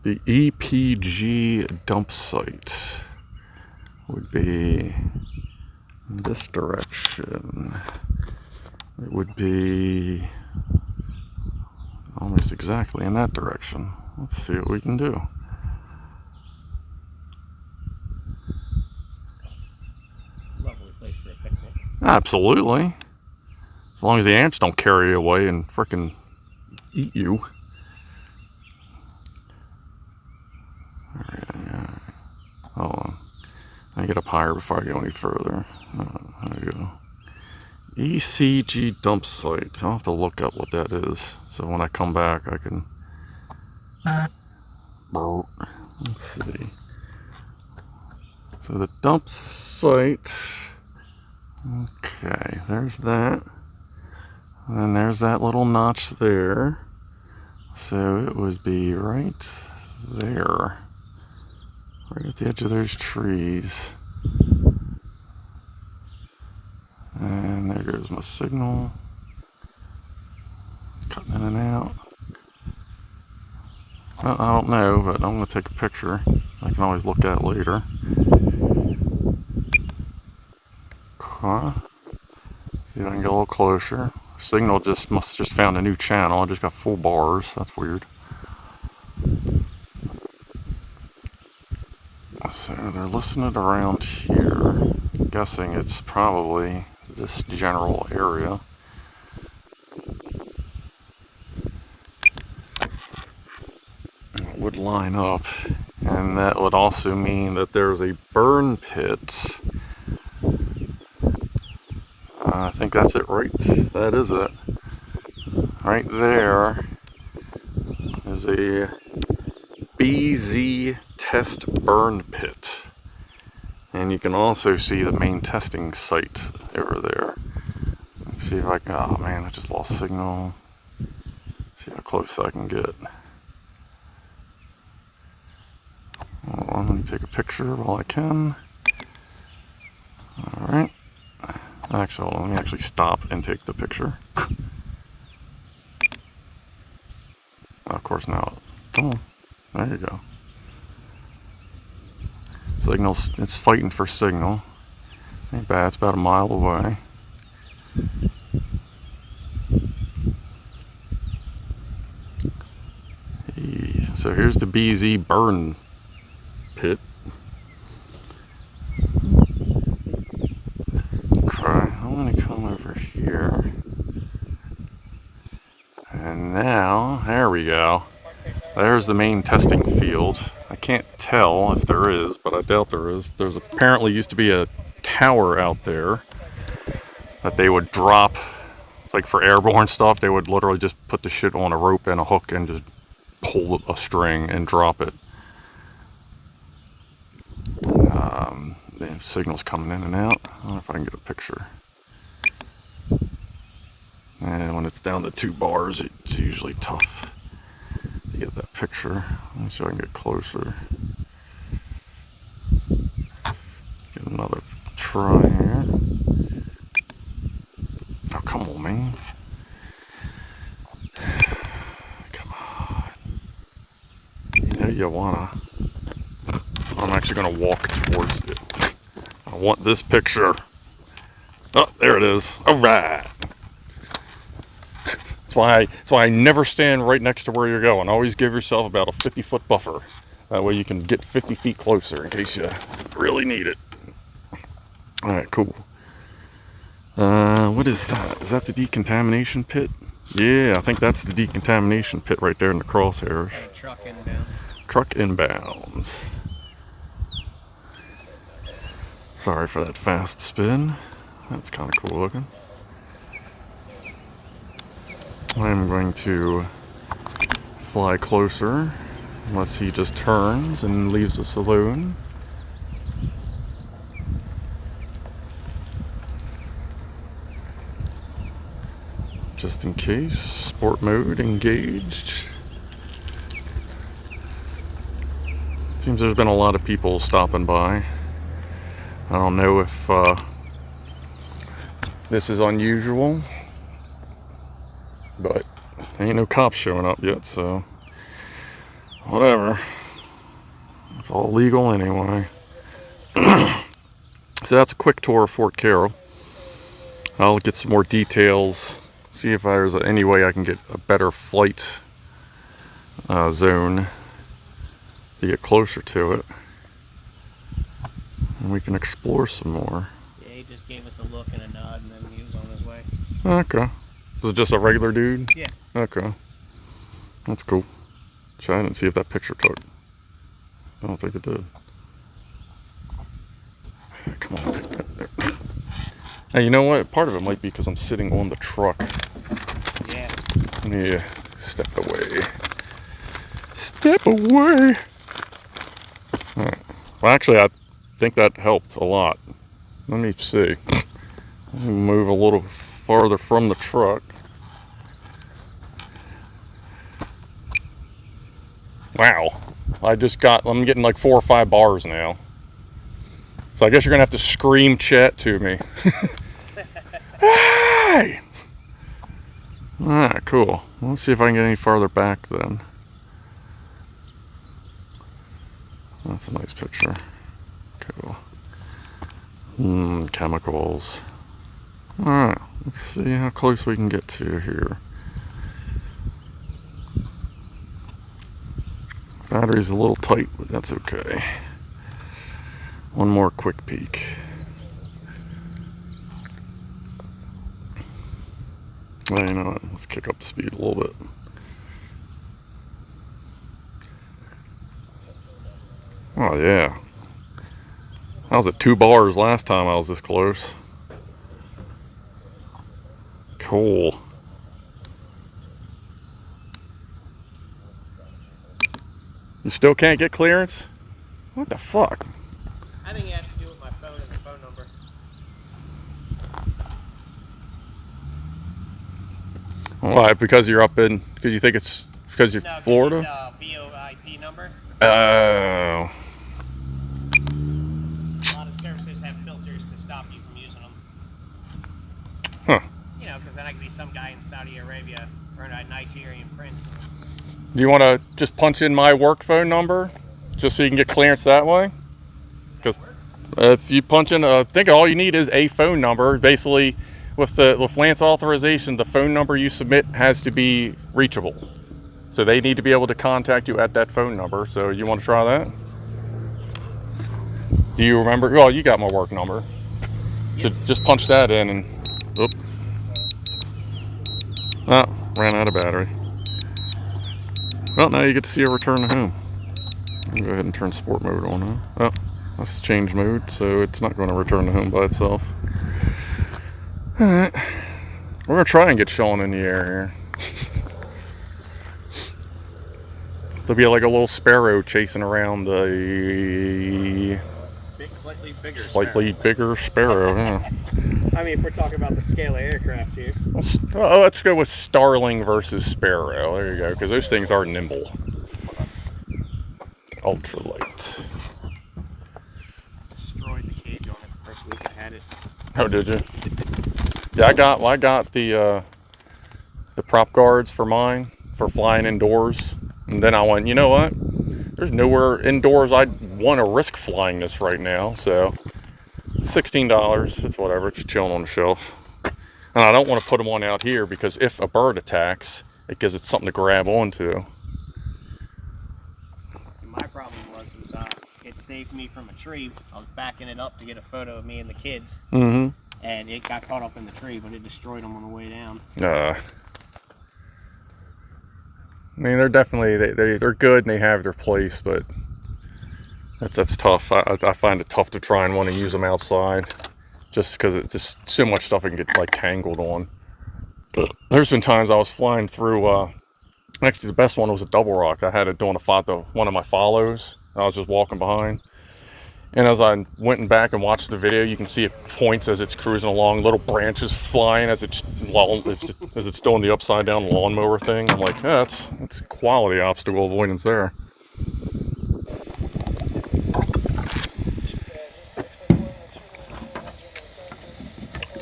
The EPG dump site would be this direction. It would be almost exactly in that direction. Let's see what we can do. Lovely place for a picnic. Absolutely. As long as the ants don't carry you away and frickin' eat you. Hold on. I get up higher before I go any further. There we go. ECG dump site. I'll have to look up what that is. So when I come back, I can. Let's see. So the dump site. Okay, there's that. And then there's that little notch there. So it would be right there. Right at the edge of those trees. And there goes my signal. Cutting in and out. Well, I don't know, but I'm going to take a picture. I can always look at it later. Okay. See if I can get a little closer. Signal must just found a new channel. I just got full bars. That's weird. So they're listening around here. I'm guessing it's probably this general area. It would line up, and that would also mean that there's a burn pit. I think that's it, right? That is it. Right there is a BZ test burn pit. And you can also see the main testing site over there. Let's see if I can, oh man, I just lost signal. Let's see how close I can get. Hold on, let me take a picture while I can. Alright. Actually, hold on, let me actually stop and take the picture. Of course not. Come on. There you go. Signal's, it's fighting for signal. Ain't bad, it's about a mile away. So here's the BZ burn pit. Okay, I'm gonna come over here. And now, there we go. There's the main testing field. I can't tell if there is, but I doubt there is. There's apparently used to be a tower out there that they would drop, like for airborne stuff, they would literally just put the shit on a rope and a hook and just pull a string and drop it. The signal's coming in and out. I don't know if I can get a picture. And when it's down to 2 bars, it's usually tough to get that picture. Let me see if I can get closer. Get another try here. Oh, come on, man. Come on. You know you wanna. I'm actually gonna walk towards it. I want this picture. Oh, there it is. All right. That's why I never stand right next to where you're going. Always give yourself about a 50-foot buffer. That way you can get 50 feet closer in case you really need it. All right, cool. What is that? Is that the decontamination pit? Yeah, I think that's the decontamination pit right there in the crosshairs. Truck inbound. Truck inbounds. Sorry for that fast spin. That's kind of cool looking. I'm going to fly closer, unless he just turns and leaves us alone. Just in case. Sport mode engaged. Seems there's been a lot of people stopping by. I don't know if this is unusual, but ain't no cops showing up yet, so whatever. It's all legal anyway. So that's a quick tour of Fort Carroll. I'll get some more details, see if there's any way I can get a better flight zone to get closer to it. And we can explore some more. Yeah, he just gave us a look and a nod, and then he was on his way. Okay. Was it just a regular dude? Yeah. Okay. That's cool. I didn't see if that picture took. I don't think it did. Come on. Hey, you know what? Part of it might be because I'm sitting on the truck. Yeah. Yeah. Step away. Step away. Alright. Well, actually, I think that helped a lot. Let me see. Let me move a little farther from the truck. Wow. I'm getting like 4 or 5 bars now. So I guess you're going to have to scream chat to me. Hey! Alright, cool. Let's see if I can get any farther back then. That's a nice picture. Cool. Chemicals. Alright, let's see how close we can get to here. Battery's a little tight, but that's okay. One more quick peek. Well, you know what? Let's kick up the speed a little bit. Oh, yeah. I was at 2 bars last time I was this close. Cool. You still can't get clearance? What the fuck? I think it has to do with my phone and the phone number. Why? Because you're up in... Because you think it's... Because you're Florida? It's a VoIP number. Oh. A lot of services have filters to stop you from using them. Huh. You know, because then I could be some guy in Saudi Arabia or a Nigerian prince. Do you want to just punch in my work phone number? Just so you can get clearance that way? Because if you punch in... I think all you need is a phone number. Basically, with Lance authorization, the phone number you submit has to be reachable. So they need to be able to contact you at that phone number. So you want to try that? Do you remember? Well, you got my work number. So just punch that in and... Oop. Ah, ran out of battery. Well, now you get to see a return to home. I'll go ahead and turn sport mode on now. Oh, let's change mode, so it's not going to return to home by itself. Alright. We're going to try and get Shawn in the air here. There'll be like a little sparrow chasing around a slightly bigger sparrow. Yeah. I mean, if we're talking about the scale of aircraft here. Let's go with Starling versus Sparrow. There you go, because those things are nimble. Ultralight. Destroyed the cage on it the first week I had it. Oh, did you? Yeah, I got the prop guards for mine for flying indoors, and then I went, you know what? There's nowhere indoors I'd want to risk flying this right now, so $16. It's whatever. It's chilling on the shelf, and I don't want to put them on out here because if a bird attacks, it gives it something to grab onto. My problem was it saved me from a tree. I was backing it up to get a photo of me and the kids, and it got caught up in the tree, but it destroyed them on the way down. I mean, they're definitely they're good and they have their place, but that's tough. I find it tough to try and want to use them outside, just because it's just so much stuff I can get like tangled on. There's been times I was flying through. Actually, the best one was a double rock. I had it doing one of my follows. I was just walking behind, and as I went back and watched the video, you can see it points as it's cruising along, little branches flying as it's doing the upside down lawnmower thing. I'm like, yeah, that's quality obstacle avoidance there.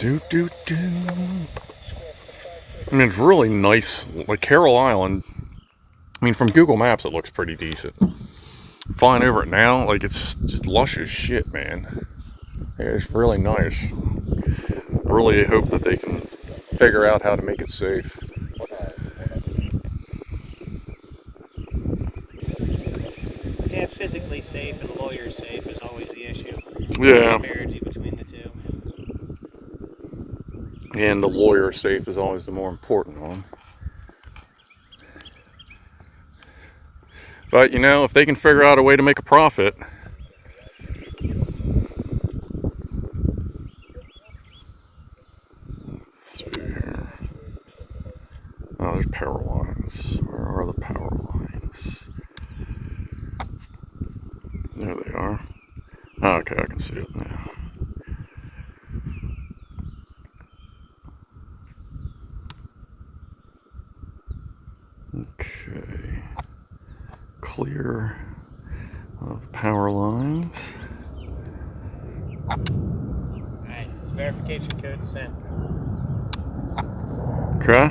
I mean, it's really nice. Like Carroll Island I mean, from Google Maps, it looks pretty decent. Flying over it now, like, it's just lush as shit, man. It's really nice. I really hope that they can figure out how to make it safe. Yeah, physically safe and lawyer safe is always the issue. Yeah. Disparity between the two. And the lawyer safe is always the more important one. But, you know, if they can figure out a way to make a profit. Let's see here. Oh, there's power lines. Where are the power lines? There they are. Oh, okay, I can see it now. Okay. Clear of the power lines. Alright, so verification code sent. Okay.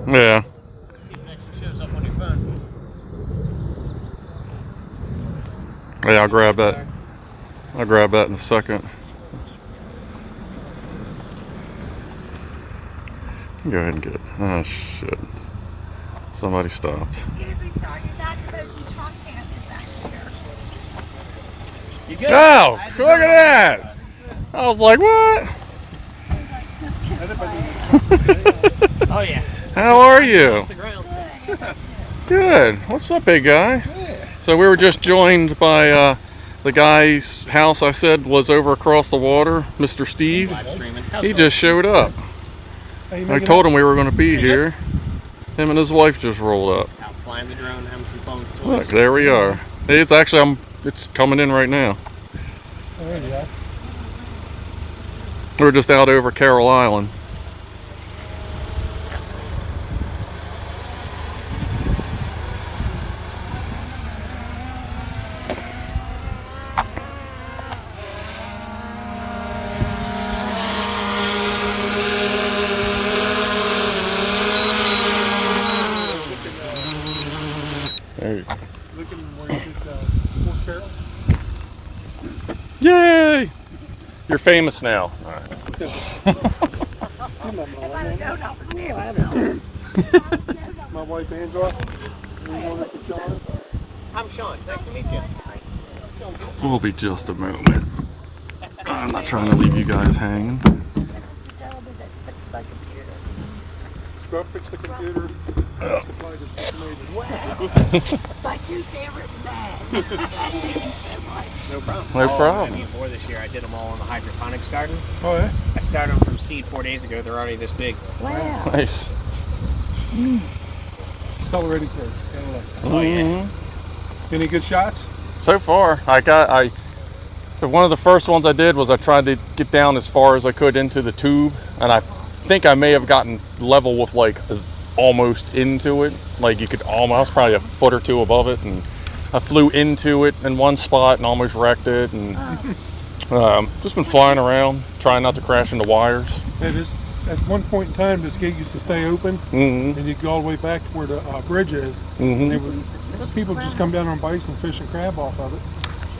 Yeah. See if it actually shows up on your phone. Yeah, I'll grab that. I'll grab that in a second. Go ahead and get it. Oh, shit. Somebody stopped. Excuse me, sir. You're not supposed to be trespassing back here. You good? Oh, look at that! I was like, what? Oh yeah. How are you? Off the ground. Good. What's up, big guy? So we were just joined by the guy's house I said was over across the water, Mr. Steve. Live streaming. He just showed up. I told him we were going to be here. Him and his wife just rolled up. Out flying the drone, having some fun with Look, toys. there we are. It's actually, it's coming in right now. There you go. We're just out over Carroll Island. There you go. Looking where you did Fort Carroll. Yay! You're famous now. All right. My wife Angela. You know this is Sean. I'm Sean. Nice to meet you. We'll be just a moment. I'm not trying to leave you guys hanging. This is the gentleman that fixed my computer. Scrub fixed the computer. Supplied his information. My two favorite men. Thank you so much. No problem. No problem. I mean, for this year, I did them all in the hydroponics garden. Oh yeah. I started them from seed 4 days ago. They're already this big. Wow. Nice. Accelerated growth. Kinda like that. Oh, yeah. Mhm. Any good shots? So far, one of the first ones I did was I tried to get down as far as I could into the tube, and I think I may have gotten level with like almost into it. Like you could almost probably a foot or two above it, and I flew into it in one spot and almost wrecked it, and just been flying around, trying not to crash into wires. It is. At one point in time, this gate used to stay open, Mm-hmm. and you go all the way back to where the bridge is. Mm-hmm. They would, people just come down on bikes and fish and crab off of it.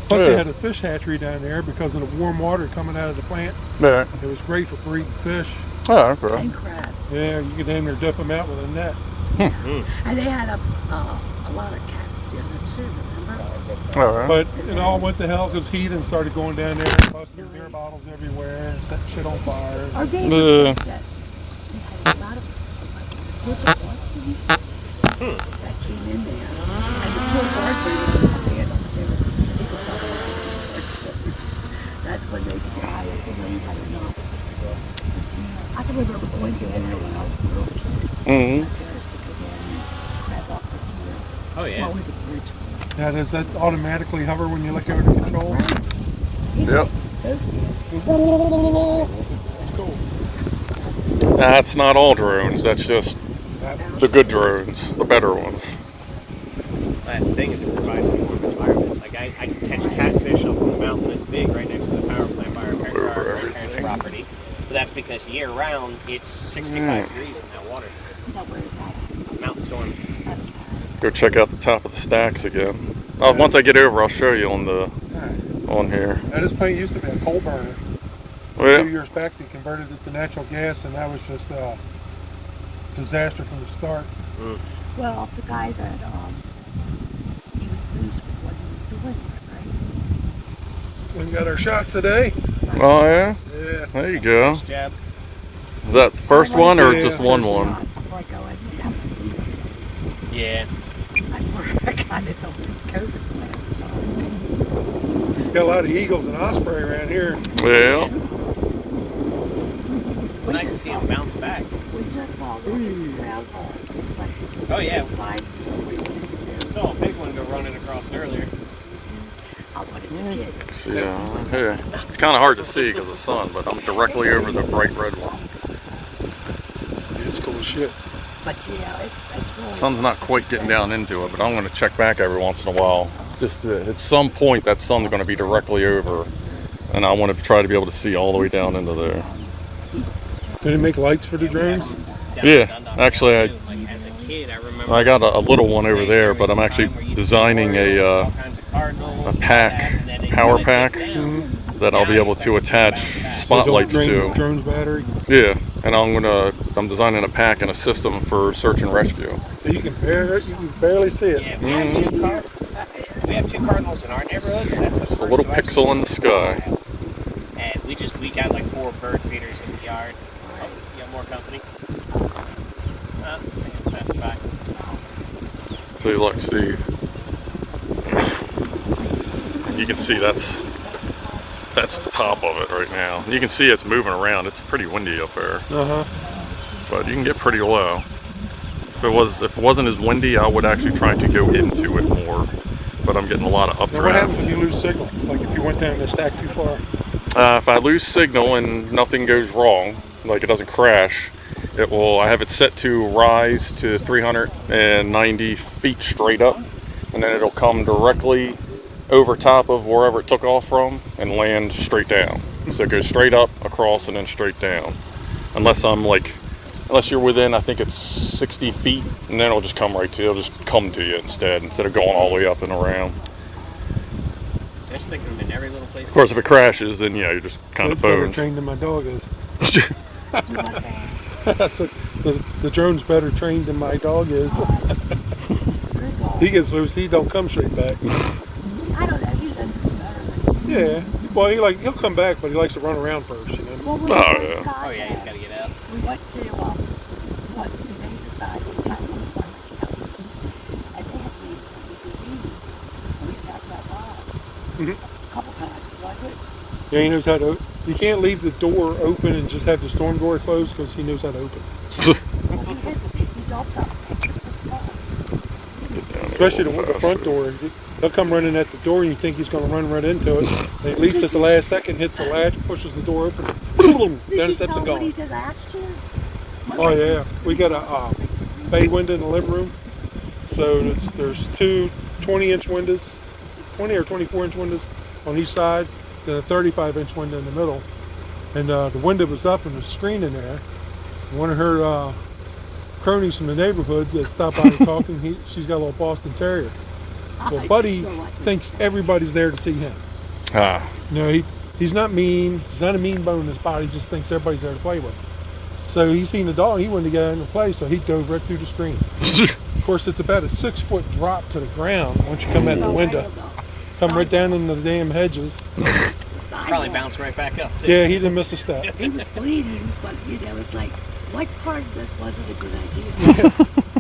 Plus, Yeah. they had a fish hatchery down there because of the warm water coming out of the plant. Yeah. It was great for breeding fish. Oh, okay. And crabs. Yeah, you could damn near dip them out with a net. And they had a lot of cats down there too, remember? All right. But it all went to hell because heat and started going down there, busting beer bottles everywhere, and setting shit on fire. Our neighbors Yeah. said that they had a lot of group of orchids that came in there. And the poor birds were able to stand up there. That's when they decided they really had enough. I can remember going down there when I was a little kid. Mm-hmm. My parents would go down and crab up the pier. Oh, yeah. Always a bridge. Now, does that automatically hover when you let go of the controls? Yep. It's cool. That's not all drones. That's just the good drones, the better ones. That thing is it provides a warm environment. Like I can catch catfish up on the mountain this big right next to the power plant by our parents' property. that's because year round it's 65 degrees in that water. Now, where is that? Mount Storm. Go check out the top of the stacks again. Once I get over, I'll show you on here. Now, this plant used to be a coal burner. Oh, yeah. 2 years back, they converted it to natural gas, and that was just a disaster from the start. Well, the guy that, he was finished with what he was doing, right? We got our shots today. Oh yeah. Yeah. There you go. Jab. Is that the first one or Yeah, just first one? Shots before I go in, you have to leave at least. Yeah. That's where I got it the COVID last time. Got a lot of eagles and osprey around here. Yeah. It's nice to see them bounce back. We just saw a little ground ball. It was like Oh yeah. the side what we wanted to do. Saw a big one go running across earlier. I wanted to get See, here. It's kind of hard to see because of the sun, but I'm directly over the bright red one. It's cool as shit. But yeah, it's really. Sun's not quite getting down into it, but I'm going to check back every once in a while. Just at some point, that sun's going to be directly over, and I want to try to be able to see all the way down into there. Did it make lights for the drones? Yeah, actually, Like, as a kid, I remember. I got a little one over there, but I'm actually designing a power pack that I'll be able to attach spotlights to. Drone's battery. Yeah, and I'm designing a pack and a system for search and rescue. You can barely see it. Yeah, we have two cardinals in our neighborhood. That's the It's first a little two I've pixel seen. in the sky. And we got like 4 bird feeders in the yard. Oh, you got more company. Pass it by. See, look, see. You can see that's the top of it right now. You can see it's moving around. It's pretty windy up there, but you can get pretty low. If it wasn't as windy, I would actually try to go into it more. But I'm getting a lot of Now, what happens if updraft. you lose signal? Like if you went down the stack too far? If I lose signal and nothing goes wrong, like it doesn't crash, it will. I have it set to rise to 390 feet straight up, and then it'll come directly over top of wherever it took off from and land straight down. So it goes straight up, across, and then straight down. Unless you're within, I think it's 60 feet, and then it'll just come right to you. It'll just come to you instead of going all the way up and around. They're sticking them in every little place. Of course, if it crashes, then yeah, you're just kind of It's better boned. trained than my dog is. I said, the drone's better trained than my dog is. He gets loose, he don't come straight back. I don't know. He listens better than Yeah. Well, he'll come back, but he likes to run around first, you know. Well, we Oh, went to yeah. Scott Oh yeah, he's got to get out. We went to what the Humane Society in California County, and they had me and we got that dog a couple times. So I could. Yeah, he knows how to. You can't leave the door open and just have the storm door closed because he knows how to open. He jumps up and picks up his paw. Especially the front door. They'll come running at the door and you think he's going to run right into it. And at least at the last second, hits the latch, pushes the door open, boom, Did down you steps and tell what he gone. did last year? Oh yeah, we got a bay window in the living room. So there's two 20-inch windows, 20 or 24-inch windows on each side, then a 35-inch window in the middle. And the window was up and there's a screen in there. One of her cronies from the neighborhood that stopped by to talk, and she's got a little Boston Terrier. Well, Buddy thinks everybody's there to see him. Ah, You know, he's not mean. He's not a mean bone in his body. He just thinks everybody's there to play with. So he seen the dog. He wanted to get in and play, so he dove right through the screen. Of course, it's about a 6-foot drop to the ground once you come out the window. Come right down into the damn hedges. Probably bounce right back up too. Yeah, he didn't miss a step. He was bleeding, but it's like, what part of this wasn't a good idea?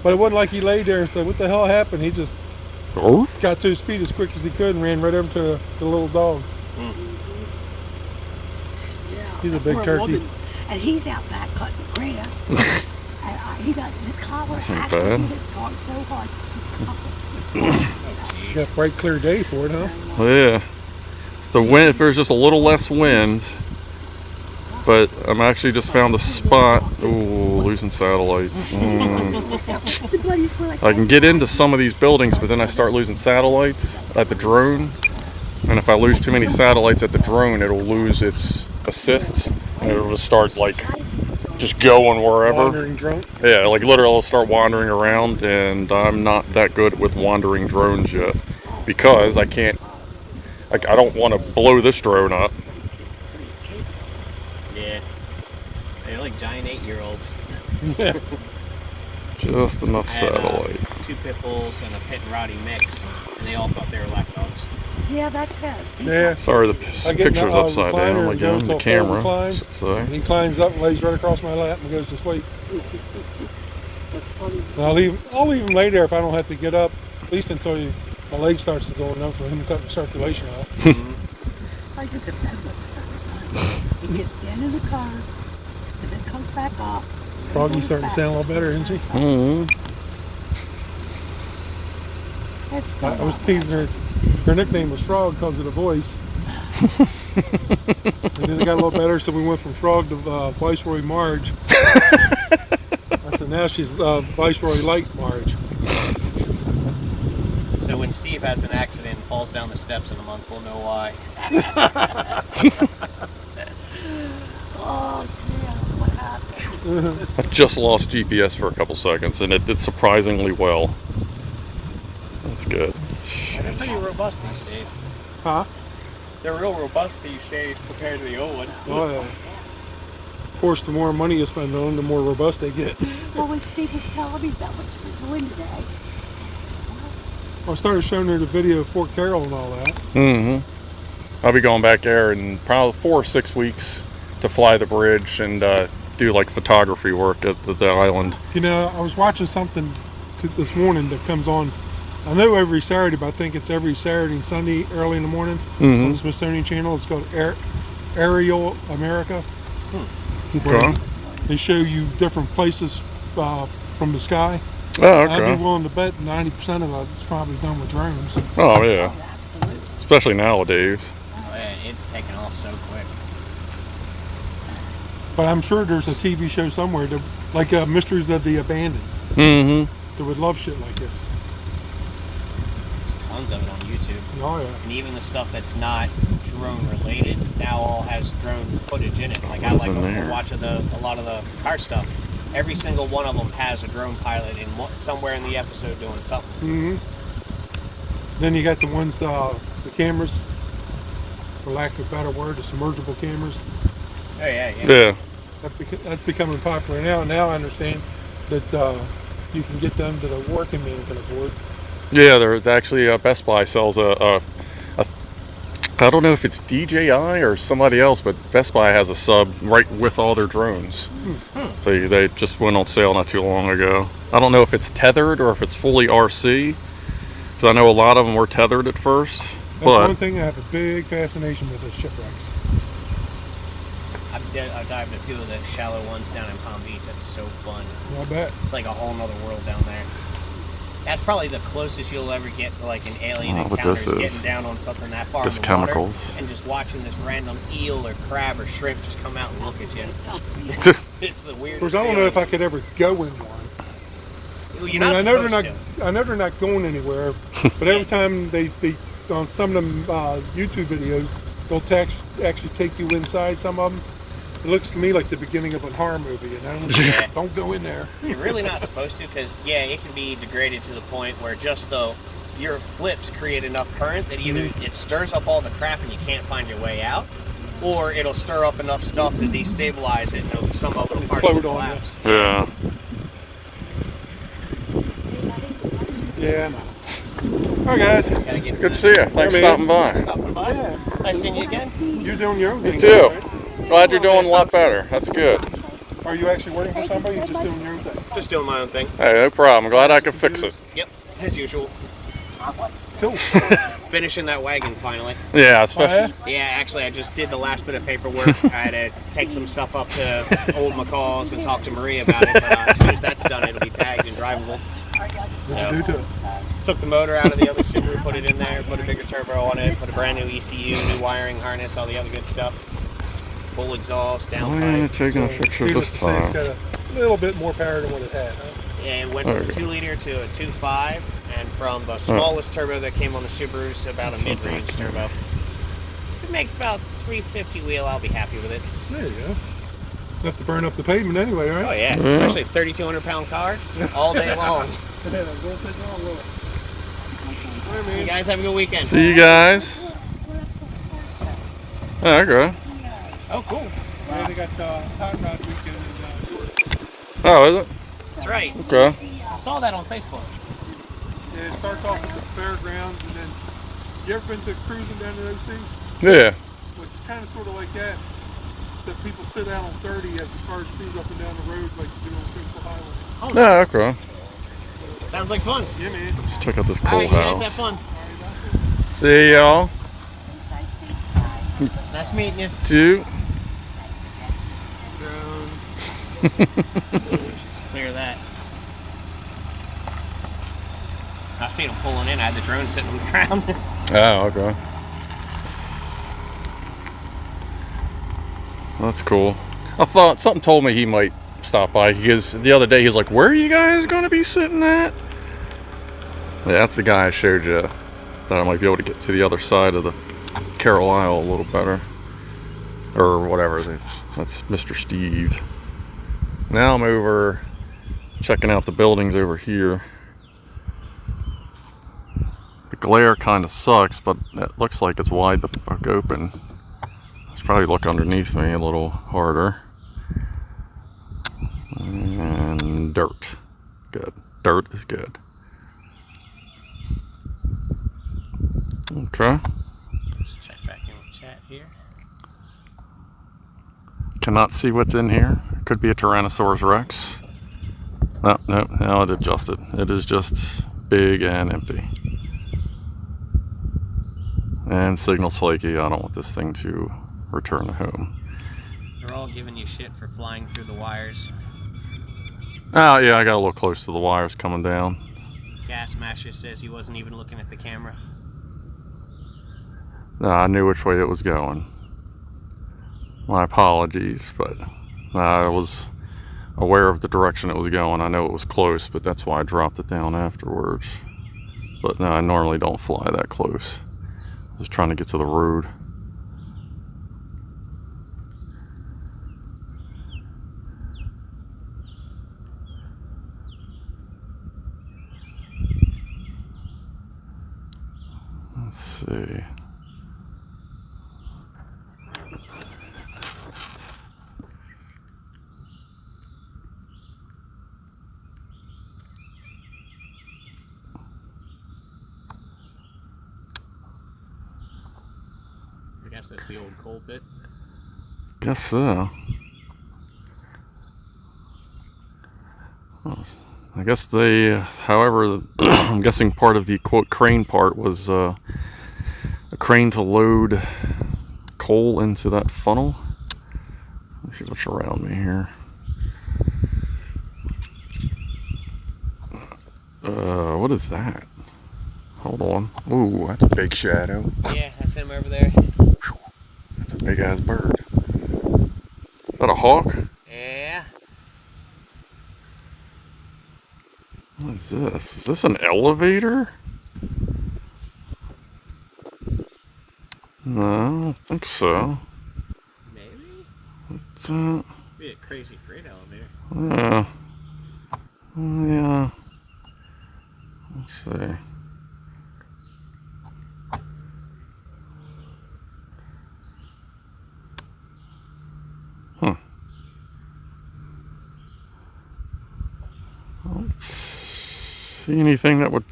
But it wasn't like he lay there and said, "What the hell happened?" He just oof. got to his feet as quick as he could and ran right over to the little dog. Yeah. He's a big Poor turkey. woman. And he's out back cutting grass. And he got his collar ain't actually bad. hit his heart so hard. His collar. Got a bright, clear day for it, huh? Well, yeah. It's the wind. If there's just a little less wind, but I'm actually just found a spot. Ooh, losing satellites. I can get into some of these buildings, but then I start losing satellites at the drone. And if I lose too many satellites at the drone, it'll lose its assist It will start like just going wherever. Wandering drunk. Yeah, like literally I'll start wandering around, and I'm not that good with wandering drones yet because I can't. I don't want to blow this drone up. Yeah. They're like giant 8-year-olds. Just enough I had, satellite. 2 pit bulls and a pit and rowdy mix, and they all thought they were lapdogs. Yeah, that's it. Yeah. Sorry, the I get in picture's the, upside recliner down and go again. to The a full camera, recline, I should say. and he climbs up and lays right across my lap and goes to sleep. It's funny. And I'll leave him lay there if I don't have to get up, at least until my leg starts to go enough for him to cut the circulation out. I get to bed with us every time. He gets down in the cars, and then comes back up. Froggy's starting to sound a lot better, isn't she? Mm-hmm. I was teasing her. Her nickname was Frog because of the voice. And then it got a little better, so we went from Frog to Viceroy Marge. I said, now she's Viceroy Light Marge. So when Steve has an accident and falls down the steps in a month, we'll know why. Oh, dear, what happened? I just lost GPS for a couple seconds, and it did surprisingly well. That's good. They're pretty robust these days. Huh? They're real robust these days compared to the old one. Oh, yeah. Of course, the more money you spend on them, the more robust they get. Well, when Steve was telling me about what you were doing today, I started showing her the video of Fort Carroll and all that. Mm-hmm. I'll be going back there in probably 4 or 6 weeks to fly the bridge and do like photography work at the island. You know, I was watching something this morning that comes on. I know every Saturday, but I think it's every Saturday and Sunday early in the morning on the Smithsonian Channel. It's called Aerial America. Okay. They show you different places from the sky. Oh, I'd okay. be willing to bet 90% of it is probably done with drones. Oh, yeah. oh, absolutely. Especially nowadays. Oh, yeah, it's taken off so quick. But I'm sure there's a TV show somewhere, that, like Mysteries of the Abandoned, Mm-hmm. that would love shit like this. Tons of it on YouTube. Oh, yeah. And even the stuff that's not drone related now all has drone footage in it. Like I What's like in there? watching a lot of the car stuff. Every single one of them has a drone pilot in somewhere in the episode doing something. Then you got the ones, the cameras, for lack of a better word, the submergible cameras. Oh yeah, yeah. Yeah. That's becoming popular now. Now I understand that you can get them that a working man can afford. Yeah, there's actually Best Buy sells a I don't know if it's DJI or somebody else, but Best Buy has a sub right with all their drones. They just went on sale not too long ago. I don't know if it's tethered or if it's fully RC, because I know a lot of them were tethered at first. That's But one thing I have a big fascination with is shipwrecks. I've dived a few of the shallow ones down in Palm Beach. That's so fun. I bet. It's like a whole nother world down there. That's probably the closest you'll ever get to like an alien what encounter this is is. getting down on something that far Just in the water chemicals. and just watching this random eel or crab or shrimp just come out and look at you. It's the Of weirdest. course, I don't know if I could ever go in one. You're not I know supposed they're to. not. I know they're not going anywhere. But every time they on some of them YouTube videos, they'll actually take you inside some of them. It looks to me like the beginning of a horror movie, you know? Yeah. Don't go in there. You're really not supposed to because, yeah, it can be degraded to the point where just your flips create enough current that either it stirs up all the crap and you can't find your way out, or it'll stir up enough stuff to destabilize it and some of it will partially Float on collapse. yeah. Yeah, I know. All right, guys. Gotta get Good to see you. Thanks for stopping by. Stopping by. Nice seeing you again. You're doing your own thing. You too. right? Glad you're doing a lot better. That's good. Are you actually working for somebody or you just doing your own thing? Just doing my own thing. Hey, no problem. Glad I could fix it. Yep, as usual. Cool. Finishing that wagon finally. Yeah, especially. Yeah, actually, I just did the last bit of paperwork. I had to take some stuff up to Old McCall's and talk to Marie about it. But as soon as that's done, it'll be tagged and drivable. What'd you do to it? Took the motor out of the other Subaru, put it in there, put a bigger turbo on it, put a brand new ECU, new wiring harness, all the other good stuff. Full exhaust, Why am I downpipe. taking a picture Needless this to say, it's time? got a little bit more power than what it had, huh? And went from a Okay. 2-liter to a 2.5, and from the smallest turbo that came on the Subarus to about a mid-range turbo. If it makes about 350 wheel, I'll be happy with it. There you go. Enough to burn up the pavement anyway, right? Oh yeah, especially a 3,200-pound car all day long. You guys have a good weekend. See you guys. Oh, okay. Oh, cool. Yeah, they got Hot Rod weekend. Oh, is it? That's right. Okay. I saw that on Facebook. Yeah, it starts off at the fairgrounds, and then you ever been to cruising down the OC? Yeah. Well, it's kind of sort of like that. Except people sit out on 30 as the cars cruise up and down the road like you do on Crystal Highway. Oh, okay. Sounds like fun. Yeah, man. Let's check out this All cool right, you guys have house. fun. See y'all. Nice meeting you. Two. Let's clear that. I seen them pulling in. I had the drone sitting on the ground. Oh, okay. That's cool. I thought something told me he might stop by because the other day he was like, "Where are you guys gonna be sitting at?" Yeah, that's the guy I showed you. That I might be able to get to the other side of the Carroll Isle a little better, or whatever. That's Mr. Steve. Now I'm over checking out the buildings over here. The glare kind of sucks, but it looks like it's wide the fuck open. Let's probably look underneath me a little harder. And dirt. Good. Dirt is good. Okay. Let's check back in with chat here. Cannot see what's in here. Could be a Tyrannosaurus Rex. No, it adjusted. It is just big and empty. And signal's flaky. I don't want this thing to return to home. They're all giving you shit for flying through the wires. Oh, yeah, I got a little close to the wires coming down. Gas Masher says he wasn't even looking at the camera. No, I knew which way it was going. My apologies, but I was aware of the direction it was going. I know it was close, but that's why I dropped it down afterwards. But no, I normally don't fly that close. Just trying to get to the road. Let's see. I guess that's the old coal pit. Guess so. Well, I guess they, however, I'm guessing part of the quote crane part was a crane to load coal into that funnel. Let's see what's around me here. What is that? Hold on. Ooh, that's a big shadow. Yeah, that's him over there. That's a big ass bird. Is that a hawk? Yeah. What is this? Is this an elevator? No, I don't think so. Maybe? It's, Be a crazy freight elevator. yeah. Let's see. Huh. Let's see anything that would,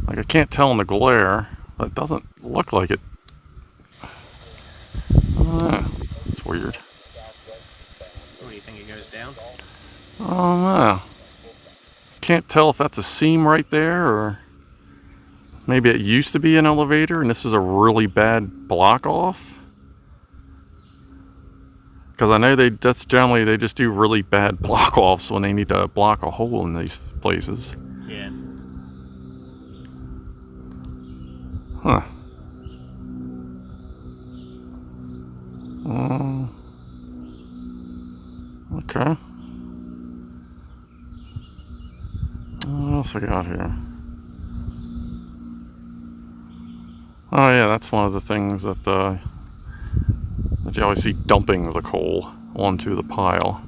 like, I can't tell in the glare. That doesn't look like it. It's weird. What do you think it goes down? Oh no. Can't tell if that's a seam right there, or maybe it used to be an elevator and this is a really bad block off. Because I know that's generally, they just do really bad block offs when they need to block a hole in these places. Yeah. Huh. Okay. What else we got here? Oh yeah, that's one of the things that you always see dumping the coal onto the pile.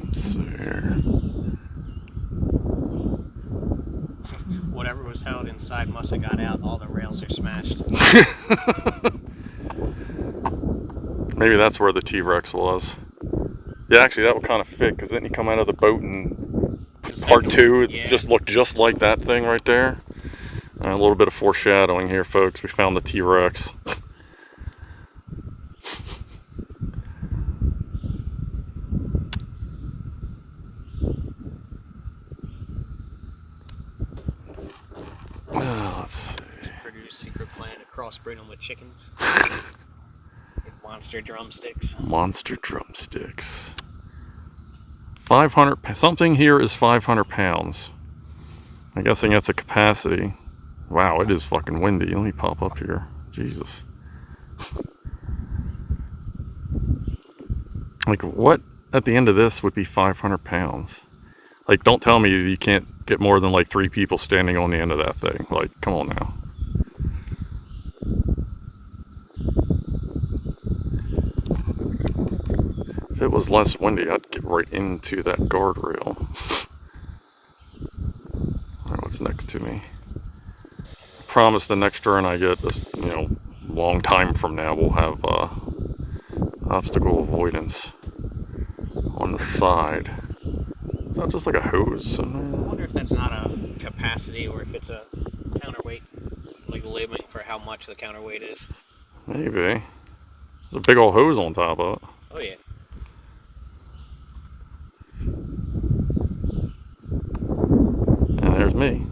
Let's see here. Whatever was held inside must have got out. All the rails are smashed. Maybe that's where the T-Rex was. Yeah, actually that would kind of fit, because didn't he come out of the boat in part 2? It just looked just like that thing right there. A little bit of foreshadowing here, folks. We found the T-Rex. Let's see. Purdue's secret plan to crossbreed them with chickens. With monster drumsticks. Monster drumsticks. 500, something here is 500 pounds. I'm guessing that's a capacity. Wow, it is fucking windy. Let me pop up here. Jesus. Like, what at the end of this would be 500 pounds? Like, don't tell me you can't get more than like 3 people standing on the end of that thing. Like, come on now. If it was less windy, I'd get right into that guardrail. Alright, what's next to me? Promise the next turn I get this, long time from now, we'll have obstacle avoidance on the side. Is that just like a hose? I wonder if that's not a capacity or if it's a counterweight, like labeling for how much the counterweight is. Maybe. There's a big old hose on top of it. Oh yeah. And there's me.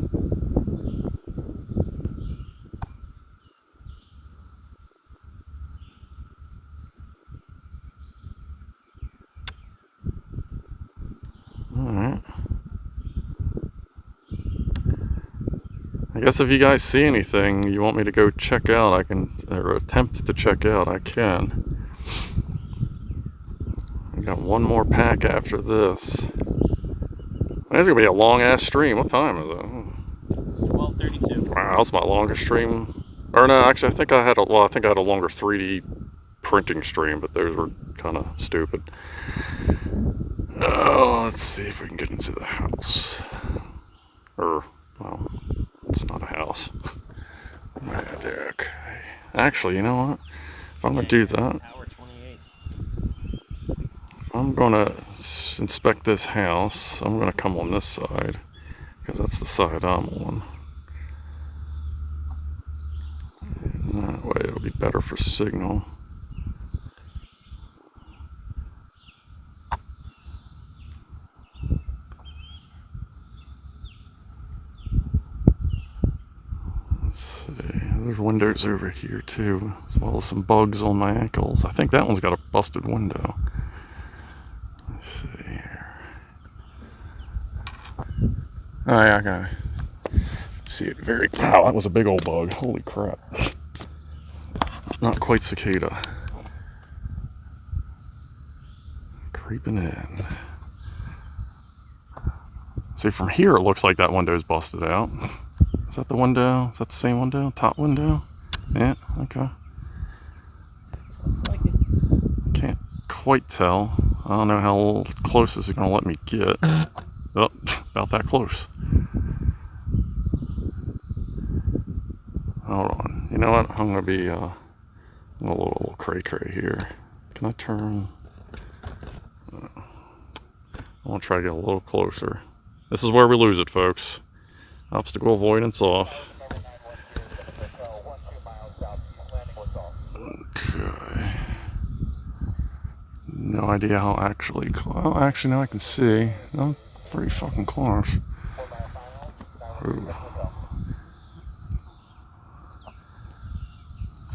Alright. I guess if you guys see anything you want me to go check out, I can, or attempt to check out, I can. I got one more pack after this. That's gonna be a long ass stream. What time is it? It's 12:32. Wow, that's my longest stream. Or no, actually, I think I had a longer 3D printing stream, but those were kind of stupid. Oh, let's see if we can get into the house. Or, well, it's not a house. Okay. Actually, you know what? If I'm gonna do that, Hour 28. if I'm gonna inspect this house, I'm gonna come on this side, because that's the side I'm on. And that way it'll be better for signal. Let's see, there's windows over here too, as well as some bugs on my ankles. I think that one's got a busted window. Let's see here. Oh yeah, I can see it very. Wow, that was a big old bug. Holy crap. Not quite cicada. Creeping in. See, from here it looks like that window's busted out. Is that the window? Is that the same window? Top window? Yeah, okay. Can't quite tell. I don't know how close this is going to let me get. Oh, about that close. Hold on. You know what? I'm going to be a little cray-cray here. Can I turn? I want to try to get a little closer. This is where we lose it, folks. Obstacle avoidance off. Okay. No idea how actually close. Oh, actually, now I can see. I'm pretty fucking close. Ooh.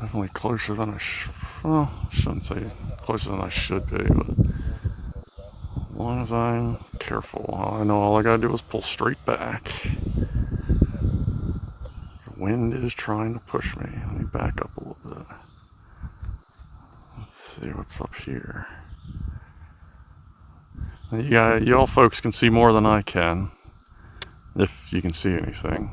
Definitely closer than I well, I shouldn't say closer than I should be, but as long as I'm careful, I know all I gotta do is pull straight back. The wind is trying to push me. Let me back up a little bit. Let's see what's up here. Yeah, y'all folks can see more than I can, if you can see anything.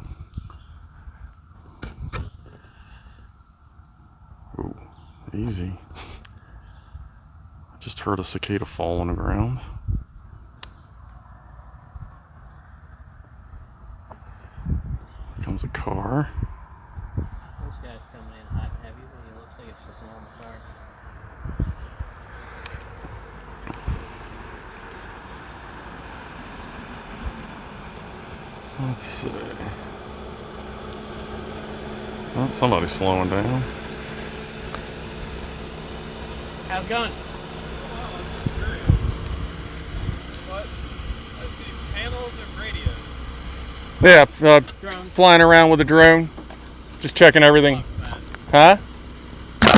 Easy. Just heard a cicada fall on the ground. Here comes a car. This guy's coming in hot and heavy, but it looks like it's just a normal car. Let's see. Oh, somebody's slowing down. How's it going? What? I see panels of radios. Yeah, flying around with a drone. Just checking everything. Huh?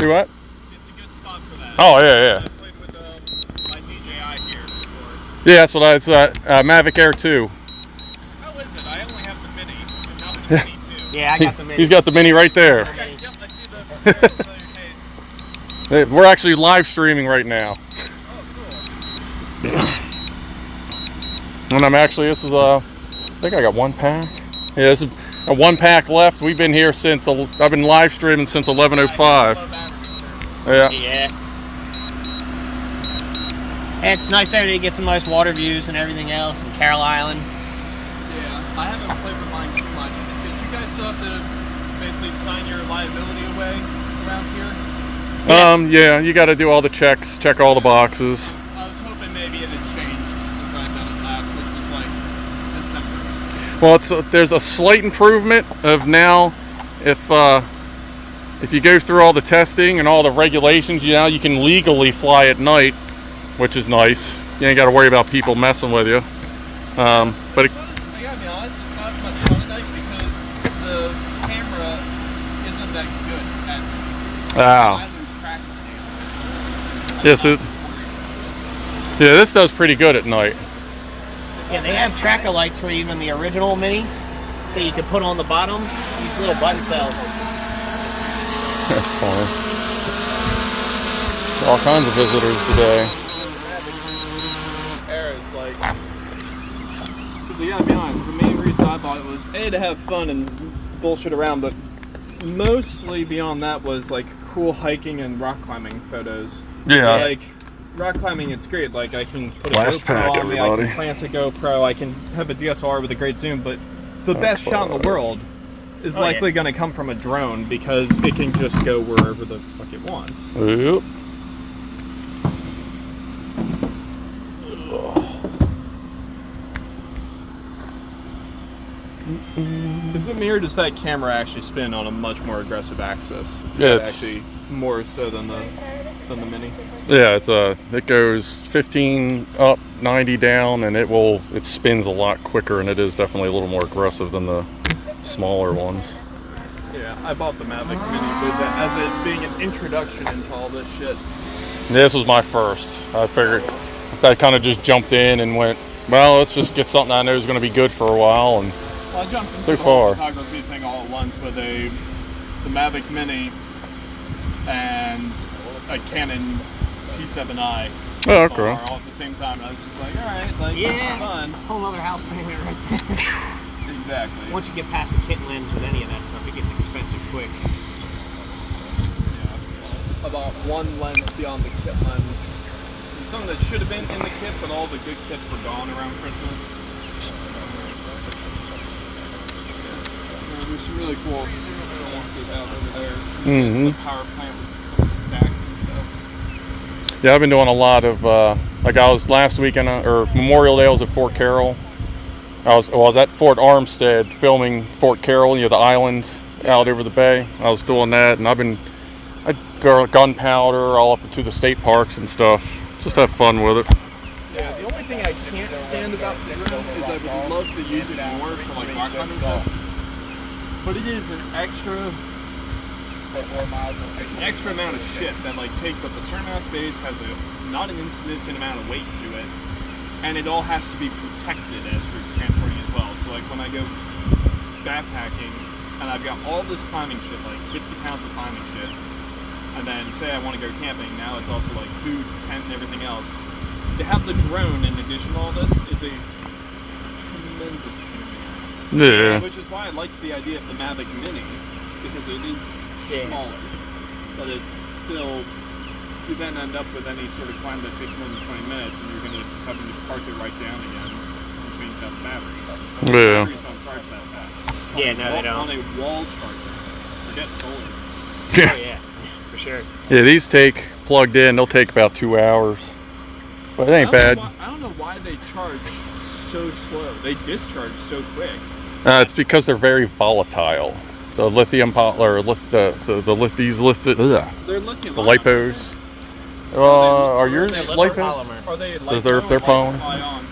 Do what? It's a good spot for that. Oh, yeah. I played with my DJI here before. Yeah, that's what it's Mavic Air 2. How is it? I only have the Mini, and not the Mini 2. Yeah, I got the Mini. He's got the Mini right there. Okay, yep, I see the familiar case. We're actually live streaming right now. Oh, cool. And I'm actually, this is I think I got one pack. Yeah, this is a one pack left. We've been here since, I've been live streaming since 11:05. Yeah. Yeah. And it's nice every day to get some nice water views and everything else, and Carroll Island. Yeah, I haven't played with mine too much. Because you guys still have to basically sign your liability away around here. Yeah, you got to do all the checks, check all the boxes. I was hoping maybe it had changed since I've done it last, which was like December. Well, there's a slight improvement of now. If you go through all the testing and all the regulations, you can legally fly at night, which is nice. You ain't got to worry about people messing with you. But I gotta be honest, it's not as much fun at night because the camera isn't that good at wow. I lose track of Yes, yeah, this does pretty good at night. Yeah, they have tracker lights for even the original Mini that you can put on the bottom. These little button cells. That's funny. All kinds of visitors today. Air is like, because you gotta be honest, the main reason I bought it was A, to have fun and bullshit around, but mostly beyond that was like cool hiking and rock climbing photos. Yeah. So, like rock climbing, it's great. Like I can put a Last GoPro pack, on me, I everybody. can plant a GoPro, I can have a DSLR with a great zoom, but the best shot in the world is likely going to come from a drone because it can just go wherever the fuck it wants. Yep. Is it me or does that camera actually spin on a much more aggressive axis? Yeah, it's actually more so than the Mini. Yeah, it goes 15 up, 90 down, and it spins a lot quicker, and it is definitely a little more aggressive than the smaller ones. Yeah, I bought the Mavic Mini with that as it being an introduction into all this shit. This was my first. I figured I kind of just jumped in and went, well, let's just get something I know is going to be good for a while. And Well, I jumped into so the whole far. photography thing all at once with the Mavic Mini and a Canon T7i. Oh, DSLR okay. all at the same time. And I was just like, all right, like, Yeah, it's it's fun. a whole other house payment right there. Exactly. Once you get past the kit lens with any of that stuff, it gets expensive quick. Yeah. About one lens beyond the kit lens. And some that should have been in the kit, but all the good kits were gone around Christmas. There's some really cool landscape out over there. The power plant with some of the stacks and stuff. yeah, I've been doing a lot of, like I was last weekend, or Memorial Day, I was at Fort Carroll. I was at Fort Armstead filming Fort Carroll, the island out over the bay. I was doing that, and I go gunpowder all up to the state parks and stuff. Just have fun with it. Yeah, the only thing I can't stand about the drone is I would love to use it more for like rock climbing stuff. But it is an extra amount of shit that like takes up a certain amount of space, has not an insignificant amount of weight to it, and it all has to be protected as you're transporting as well. So like when I go backpacking and I've got all this climbing shit, like 50 pounds of climbing shit, and then say I want to go camping, now it's also like food, tent, and everything else. To have the drone in addition to all this is a tremendous pain in the ass. Yeah. Which is why I liked the idea of the Mavic Mini, because it is smaller, but it's still, you then end up with any sort of climb that takes more than 20 minutes, and you're going to have to park it right down again and change out the battery. Yeah. Batteries don't charge that fast. Yeah, no, they don't. On a wall charger, forget solar. Oh yeah, for sure. Yeah, these take plugged in. They'll take about 2 hours, but it ain't bad. I don't know why they charge so slow. They discharge so quick. It's because they're very volatile. The lithium or these lithium. They're lithium. The lipos. Are yours They're lipos? polymer. Are they They're lipo or polymer. ion?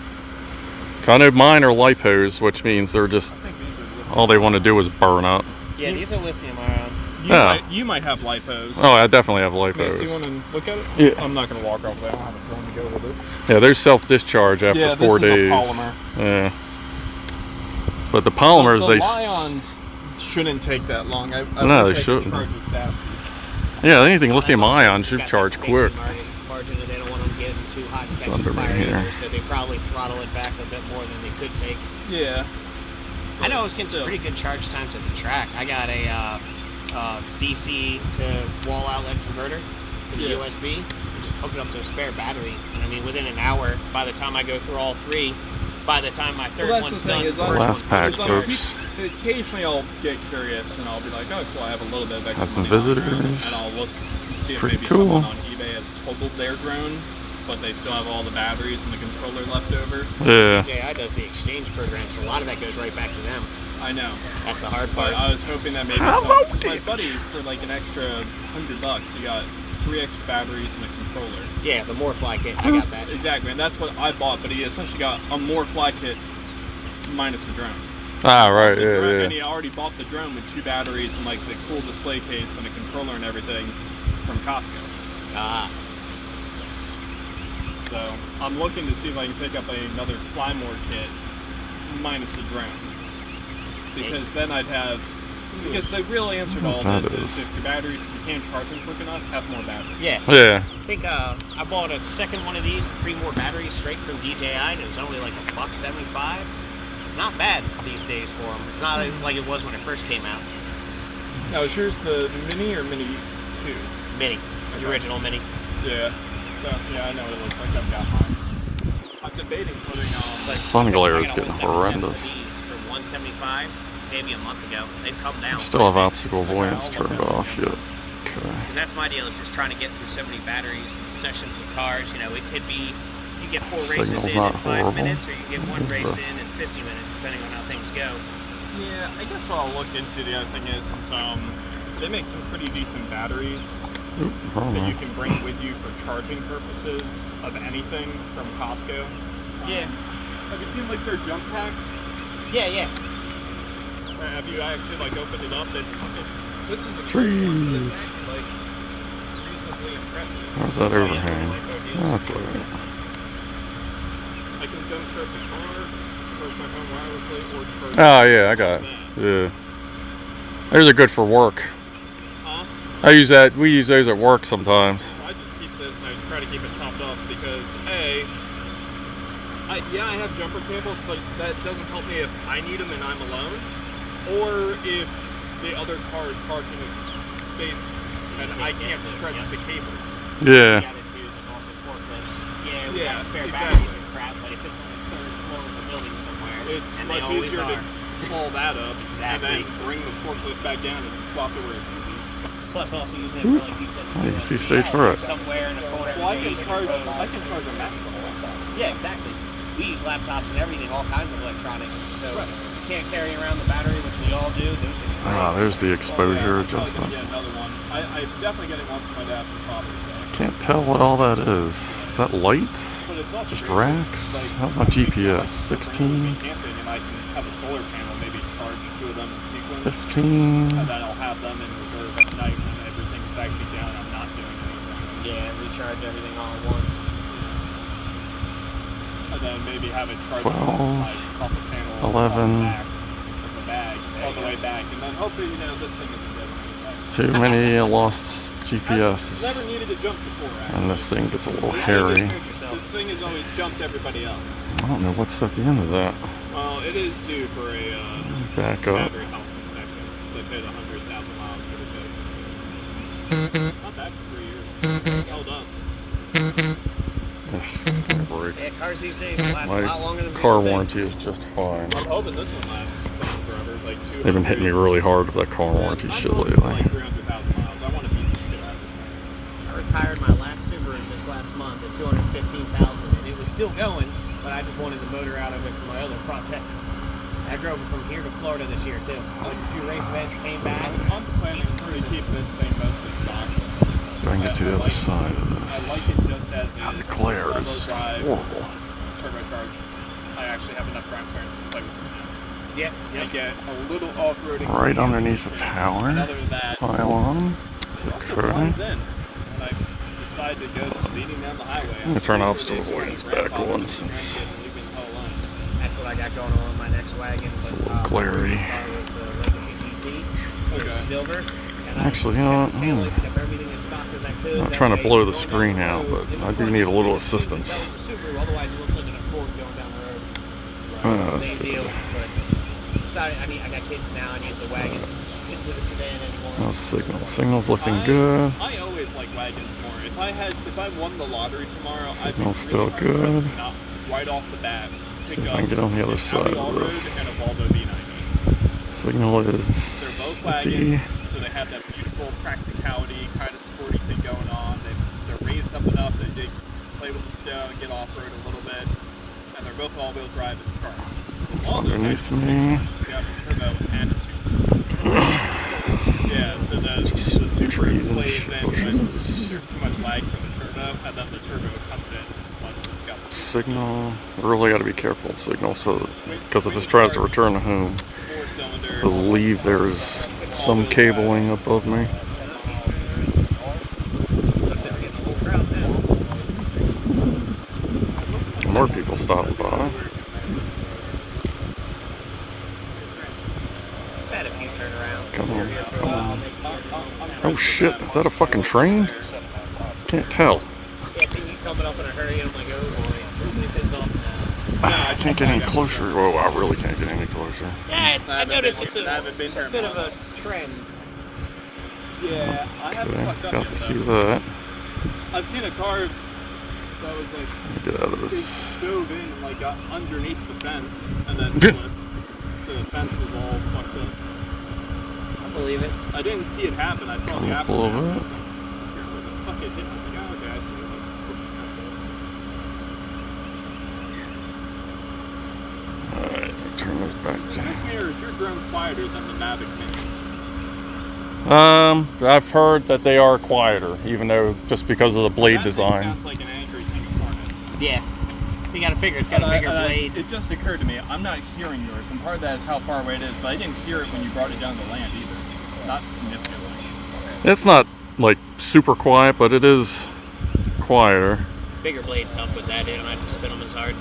I know mine are lipos, which means they're just I think these are lithium. all they want to do is burn up. Yeah, these are lithium ion. You might have lipos. Oh, I definitely have Yeah, so you lipos. want to look at it? Yeah. I'm not going to walk over there. I don't have a phone to go with it. Yeah, those self-discharge after Yeah, 4 this is a days. polymer. Yeah. But the polymers, the they. ions shouldn't take that long. I No, wish they I could shouldn't. charge it fast. Yeah, anything lithium That's also- ion you've should got that charge safety quick. margin that they don't want them getting too hot and It's catching under fire right here. either, so they probably throttle it back a bit more than they could take. Yeah. I know I was getting some Still. pretty good charge times at the track. I got a DC to wall outlet converter for the Yeah. USB. Just hook it up to a spare battery, and I mean within an hour, by the time I go through all three, by the time my third Well, that's one's the thing done, is the I'm- first Last one- pack, Because folks. occasionally I'll get curious and I'll be like, oh cool, I have a little bit of extra Got some money on visitors. drone, and I'll look and see if Pretty maybe cool. someone on eBay has totaled their drone, but they still have all the batteries and the controller left over. Yeah. JI does the exchange program, so a lot of that goes right back to them. I know. That's the hard But part. I was hoping that maybe How some, about my it? buddy for like an extra $100, he got 3 extra batteries and a controller. Yeah, the more fly kit, I got that. Exactly, and that's what I bought, but he essentially got a more fly kit minus the drone. Ah, right. The drone- Yeah, And yeah. he already bought the drone with 2 batteries and like the cool display case and a controller and everything from Costco. Ah, So I'm looking to see if I can pick up another Flymore kit minus the drone. Because then I'd have, because the real answer to all That this is. is if your batteries, if you can't charge them quick enough, have more batteries. yeah. Yeah. I think I bought a second one of these, 3 more batteries straight from DJI, and it was only like $1.75. It's not bad these days for them. It's not like it was when it first came out. Now is yours the Mini or Mini 2? Mini, the Okay. original Mini. Yeah. So yeah, I know what it looks like. I've got mine. I'm debating putting Sun glare I is got getting 177 of horrendous. these for $175 maybe a month ago. They've come down. Still have obstacle avoidance turned off yet. Okay. Because that's my deal, is just trying to get through so many batteries and sessions with cars. You know, it could be you get 4 races Signal's in not 5 horrible. minutes, or you get 1 What is race this? in 50 minutes, depending on how things go. Yeah, I guess what I'll look into, the other thing is they make some pretty decent batteries Oop, wrong that one. you can bring with you for charging purposes of anything from Costco. Yeah. Have you seen like their jump pack? Yeah. Have you actually like opened it up? This is a Trees. actually, like reasonably impressive. How's that Oh, yeah, overhang? like our deals. Oh, that's all right. I can then start the car, charge my phone wirelessly, or charge. Oh, yeah, I got it. Yeah. Those are good for work. Huh? I use that. We use those at work sometimes. I just keep this and I try to keep it topped off because I have jumper cables, but that doesn't help me if I need them and I'm alone, or if the other car is parked in a space and I can't stretch the cables. Yeah. The attitude is also forklifts. Yeah, we Yeah, got spare exactly. batteries and crap, but if it's on the 3rd floor of the building somewhere, It's and they much always easier are. to pull that up Exactly. and then bring the forklift back down and swap it where it's easy. Plus, also using it for, like you said, Oh, you can see USB, straight through it. somewhere in a corner. Well, I where can you're charge using your phone. a Mac phone. Yeah, exactly. We use laptops and everything, all kinds of electronics. So if you can't carry around the battery, which we all do. Those things are Ah, there's the exposure I'm probably adjustment. gonna get another one. I'm definitely getting one for my dad for Father's Day. Can't tell what all that is. Is that lights? But it's also Just great 'cause, racks? like, How's my I can GPS? go 16? camping and I can have a solar panel, maybe charge 2 of them in sequence, 15? and then I'll have them in reserve at night when everything's actually down. I'm not doing anything. Yeah, recharge everything all at once. And then maybe have it charged 12, off the panel 11. on the back of the bag all the way back, and then hopefully this thing isn't dead. Too many lost Never GPS. needed to jump before. And this thing gets a little You hairy. just hurt yourself. This thing has always jumped everybody else. I don't know what's at the end of that. Well, it is due for a Back up. battery health inspection. They paid 100,000 miles for the day. Not that free. Yeah, cars these days last a My lot longer than car people think. warranty is just fine. I'm hoping this one lasts forever. Like 200. They've been hitting me really hard with that car warranty shit lately. Like 300,000 miles. I want to beat the shit out of this thing. I retired my last Subaru just last month at 215,000, and it was still going, but I just wanted the motor out of it for my other projects. I drove it from here to Florida this year too. Went to 2 race events, came back. I'm planning to keep this thing mostly stock. So I can get to the other side of I this. like it just as God, is. the glare All-wheel is drive, horrible. turbocharged. I actually have enough ground clearance to play with the snow. Yeah, I get a little off-roading. Right underneath the power And other than that, pylon. It's once it okay. runs in, and I decide to go speeding down the highway. I'm gonna turn obstacle avoidance back on since that's what I got going on in my next wagon. It's a little glary. Silver. Actually, you know what? I'm not trying to blow the screen out, but I do need a little assistance. That's good. I got kids now. I need the wagon. Couldn't do the sedan anymore. Now signal. Signal's looking good. I always like wagons more. If I won the lottery tomorrow, Signal's I'd be still really hard-pressed good. not right off the bat. See if I can get on the other side of this. And a Volvo V90. Signal They're is both iffy. wagons, so they have that beautiful practicality, kind of sporty thing going on. They're raised up enough that they play with the snow and get off-road a little bit. And they're both all-wheel drive and charged. It's All those underneath engines, me. they have a turbo and a super. Yeah, so the super trees and plays in when bushes. there's too much lag from the turbo, and then the turbo comes in once it's got the Signal. Really got to be careful with signal, so because if this tries to return to home, four-cylinder. I believe there's some cabling above me. More people stopping by. Had a few turnarounds. Come on, come on. Oh shit, is that a fucking train? Can't tell. Yeah, see you coming up in a hurry, and I'm like, oh boy, really pissed off now. I can't get any closer. Whoa, I really can't get any closer. Yeah, I noticed it's I haven't been here a bit of a trend. Yeah, I haven't Okay, fucked up got yet, to see though. that. I've seen a car that was like Get out of they this. dove in and like got underneath the fence and then flipped. So the fence was all fucked up. I believe it. I didn't see it happen. I saw Come the up aftermath. below I it. was like, where the fuck it hit? I was like, oh, okay, I see it. Alright, turn this back So down. this mirror is your drone quieter than the Mavic Mini. I've heard that they are quieter, even though just because of the blade That thing design. sounds like an angry thing of Hornets. Yeah. You gotta figure it's got a bigger blade. It just occurred to me, I'm not hearing yours, and part of that is how far away it is, but I didn't hear it when you brought it down to land either. Not significantly. It's not like super quiet, but it is quieter. Bigger blades help with that. You don't have to spin them as hard.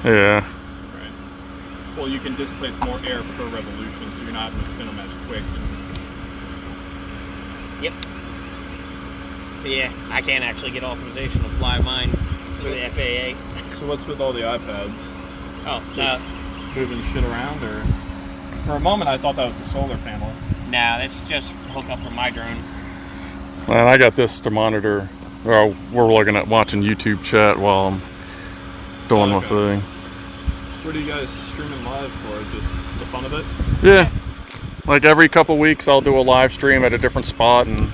Yeah. Right. Well, you can displace more air per revolution, so you're not having to spin them as quick. Yep. But yeah, I can't actually get authorization to fly mine through the FAA. So what's with all the iPads? Oh, Just moving shit around, or for a moment I thought that was the solar panel. nah, that's just hook up from my drone. And I got this to monitor. Well, we're looking at watching YouTube chat while I'm doing my thing. What are you guys streaming live for? Just the fun of it? Yeah. Like every couple weeks, I'll do a live stream at a different spot, and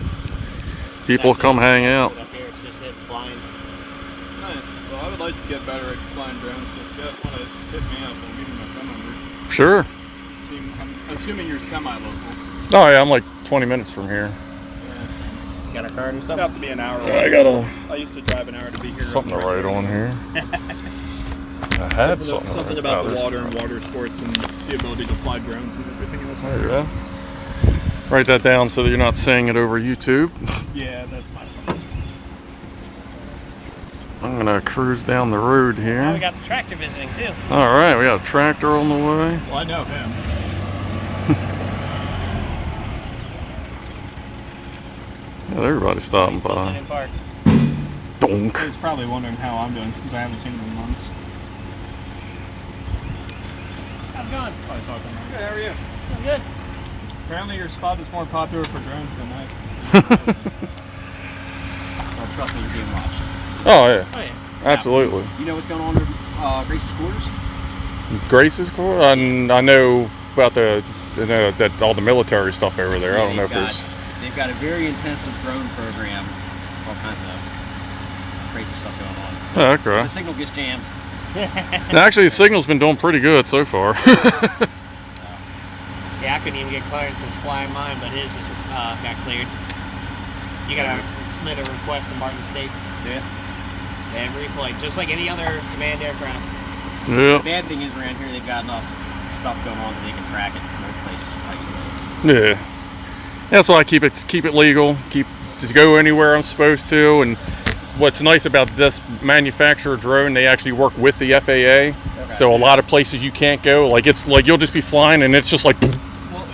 people come hang out. Up here, it's just it flying. Nice. Well, I would like to get better at flying drones, so if you guys want to hit me up, I'll give you my phone number. Sure. I'm assuming you're semi-local. Oh yeah, I'm like 20 minutes from here. You got a card and It'd stuff? have to be an hour. I got I used to drive an hour to be here. something to write on here. I had something. Something about the water and water sports and the ability to fly drones and everything else. There you go. Write that down so that you're not saying it over YouTube. Yeah, that's my phone. I'm gonna cruise down the road Oh, we here. got the tractor visiting too. All right, we got a tractor on the way. Well, I know him. Yeah, everybody's stopping Built it by. in park. Donk. He's probably wondering how I'm doing since I haven't seen him in months. How's it going? Probably talking. Good, how are you? I'm good. Apparently your spot is more popular for drones than I. Well, trust me, you're being watched. Oh yeah. Oh yeah. Absolutely. You know what's going on with Grace's quarters? Grace's Corps? I know about that all the military stuff over there. I don't know if there's... They've got a very intensive drone program. All kinds of crazy stuff going on. Oh, The okay. signal gets jammed. Actually, the signal's been doing pretty good so far. Yeah, I couldn't even get clearance to fly mine, but his is, got cleared. You gotta submit a request to Martin State. Yeah. Every flight, just like any other manned aircraft. Yeah. The bad thing is around here they've got enough stuff going on that they can track it in most places. Yeah. That's why I keep it legal. Just go anywhere I'm supposed to. And what's nice about this manufacturer drone, they actually work with the FAA. Okay. So a lot of places you can't go. Like it's like you'll just be flying and it's just like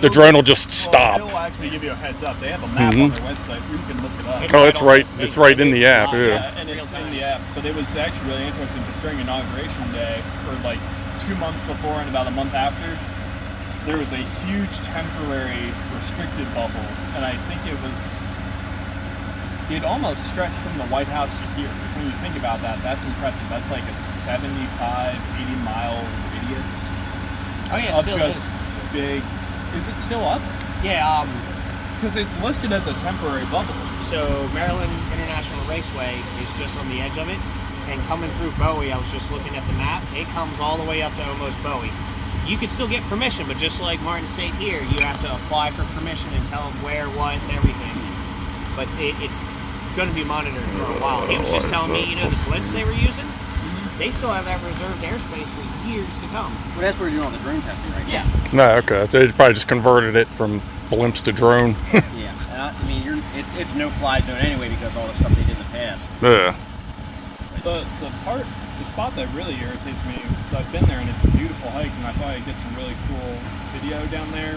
the drone will just stop. They'll actually give you a heads up. They have a map on their website where you can look it up. Oh, it's right. It's right in the app. Yeah, and it's in the app. But it was actually really interesting because during Inauguration Day, or like 2 months before and about a month after, there was a huge temporary restricted bubble, and I think it almost stretched from the White House to here. Because when you think about that, that's impressive. That's like a 75, 80-mile radius. Oh yeah, it of still just is. big. Is it still up? Yeah, Because it's listed as a temporary bubble. so Maryland International Raceway is just on the edge of it, and coming through Bowie, I was just looking at the map, it comes all the way up to almost Bowie. You can still get permission, but just like Martin State here, you have to apply for permission and tell them where, what, and everything. But it's going to be monitored for a while. He was just telling me, you know, the blimps they were using, they still have that reserved airspace for years to come. Well, that's where you're doing all the drone testing right now. Yeah. No, okay. So they probably just converted it from blimps to drone. Yeah. And I mean, it's no fly zone anyway because of all the stuff they did in the past. Yeah. The spot that really irritates me is I've been there and it's a beautiful hike and I thought I'd get some really cool video down there.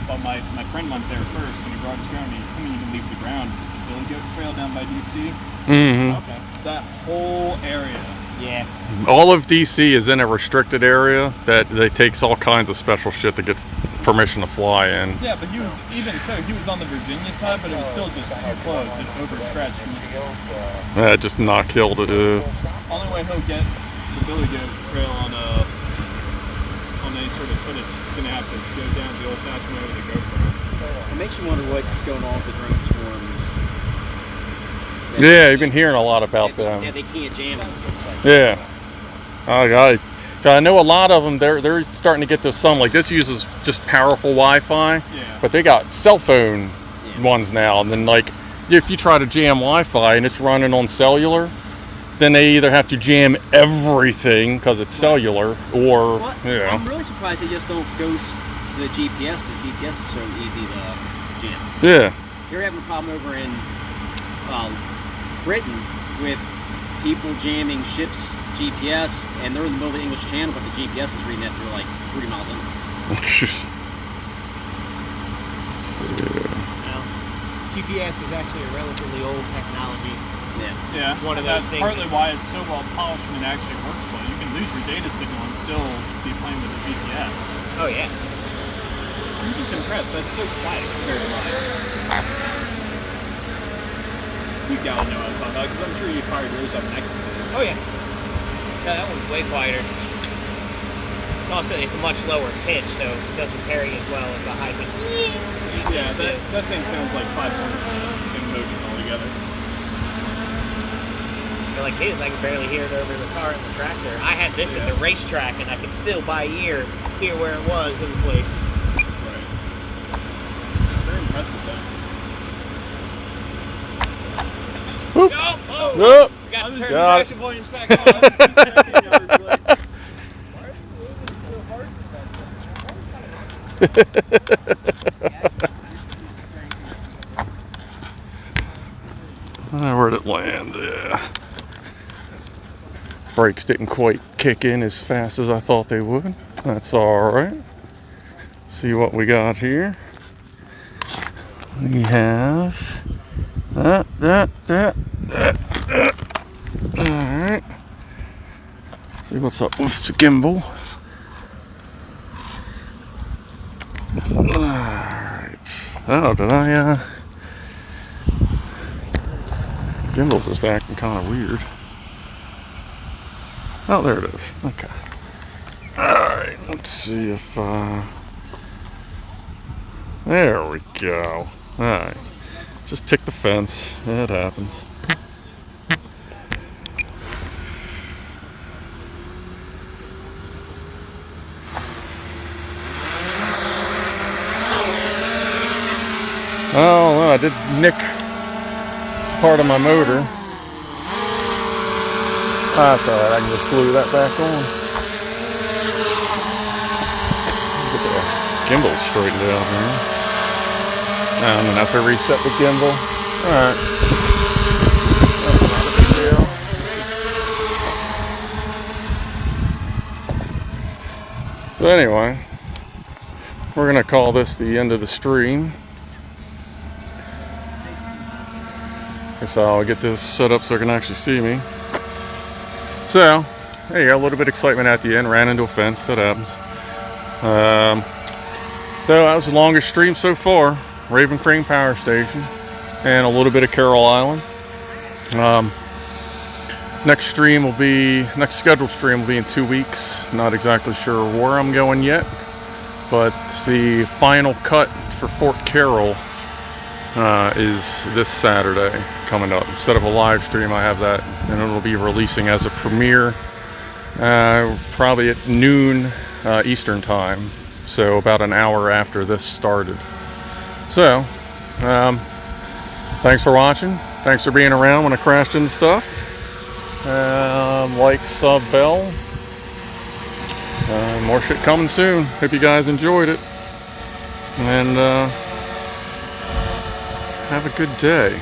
But my friend went there first and he brought his drone and he couldn't even leave the ground. It's the Billy Goat Trail down by DC. Mm-hmm. Okay. That whole area. Yeah. All of DC is in a restricted area that they takes all kinds of special shit to get permission to fly in. Yeah, but he was on the Virginia side, but it was still just too close. It overstretched. Yeah, just not killed it. Only way he'll get the Billy Goat Trail on any sort of footage is gonna have to go down the old-fashioned way with a GoPro. It makes you wonder what's going on with the drone swarms. Yeah, you've been hearing a lot about them. Yeah, they can't jam them. Yeah. I know a lot of them, they're starting to get to some, like this uses just powerful Wi-Fi, but they got cell phone ones now. And then like, if you try to jam Wi-Fi and it's running on cellular, then they either have to jam everything because it's cellular, or, I'm really surprised they just don't ghost the GPS because GPS is so easy to jam. Yeah. You're having a problem over in Britain with people jamming ships' GPS, and they're in the middle of the English Channel, but the GPS is reading that through like 3 miles in. Well, GPS is actually a relatively old technology. Yeah, It's one of those that's things partly why it's so well polished and it actually works well. You can lose your data signal and still be playing with the GPS. Oh yeah. I'm just impressed. That's so quiet compared to mine. You gotta know what I'm talking about because I'm sure you fired yours up next to this. Oh yeah. Yeah, that one's way quieter. It's also a much lower pitch, so it doesn't carry as well as the high pitch. Yeah, that thing sounds like 5 points in motion altogether. Like his, I can barely hear it over the car and the tractor. I had this at the racetrack, and I could still by ear hear where it was in the place. Right. Very impressive though. Whoop. Oh, Whoop. forgot to turn the Got it. pressure volumes back on. I was just checking. I was like, why are you moving so hard Where'd it land? Yeah. Brakes didn't quite kick in as fast as I thought they would. That's alright. See what we got here. We have that. Alright. See what's up with the gimbal. Alright. Oh, did I Gimbal's just acting kind of weird. Oh, there it is. Okay. Alright, let's see if, there we go. Alright. Just tick the fence. It happens. Oh, well, I did nick part of my motor. That's alright, I can just glue that back on. Get the gimbal straightened out here. I'm gonna have to reset the gimbal. Alright. That's not a big deal. So anyway, we're gonna call this the end of the stream. Guess I'll get this set up so I can actually see me. So, there you go, a little bit of excitement at the end. Ran into a fence, that happens. So that was the longest stream so far. Raven Crane Power Station and a little bit of Carroll Island. Next scheduled stream will be in 2 weeks. Not exactly sure where I'm going yet, but the final cut for Fort Carroll is this Saturday coming up. Instead of a live stream, I have that, and it'll be releasing as a premiere probably at noon Eastern time, so about an hour after this started. So thanks for watching, thanks for being around when I crashed into stuff. Like, sub, bell, more shit coming soon. Hope you guys enjoyed it, and have a good day.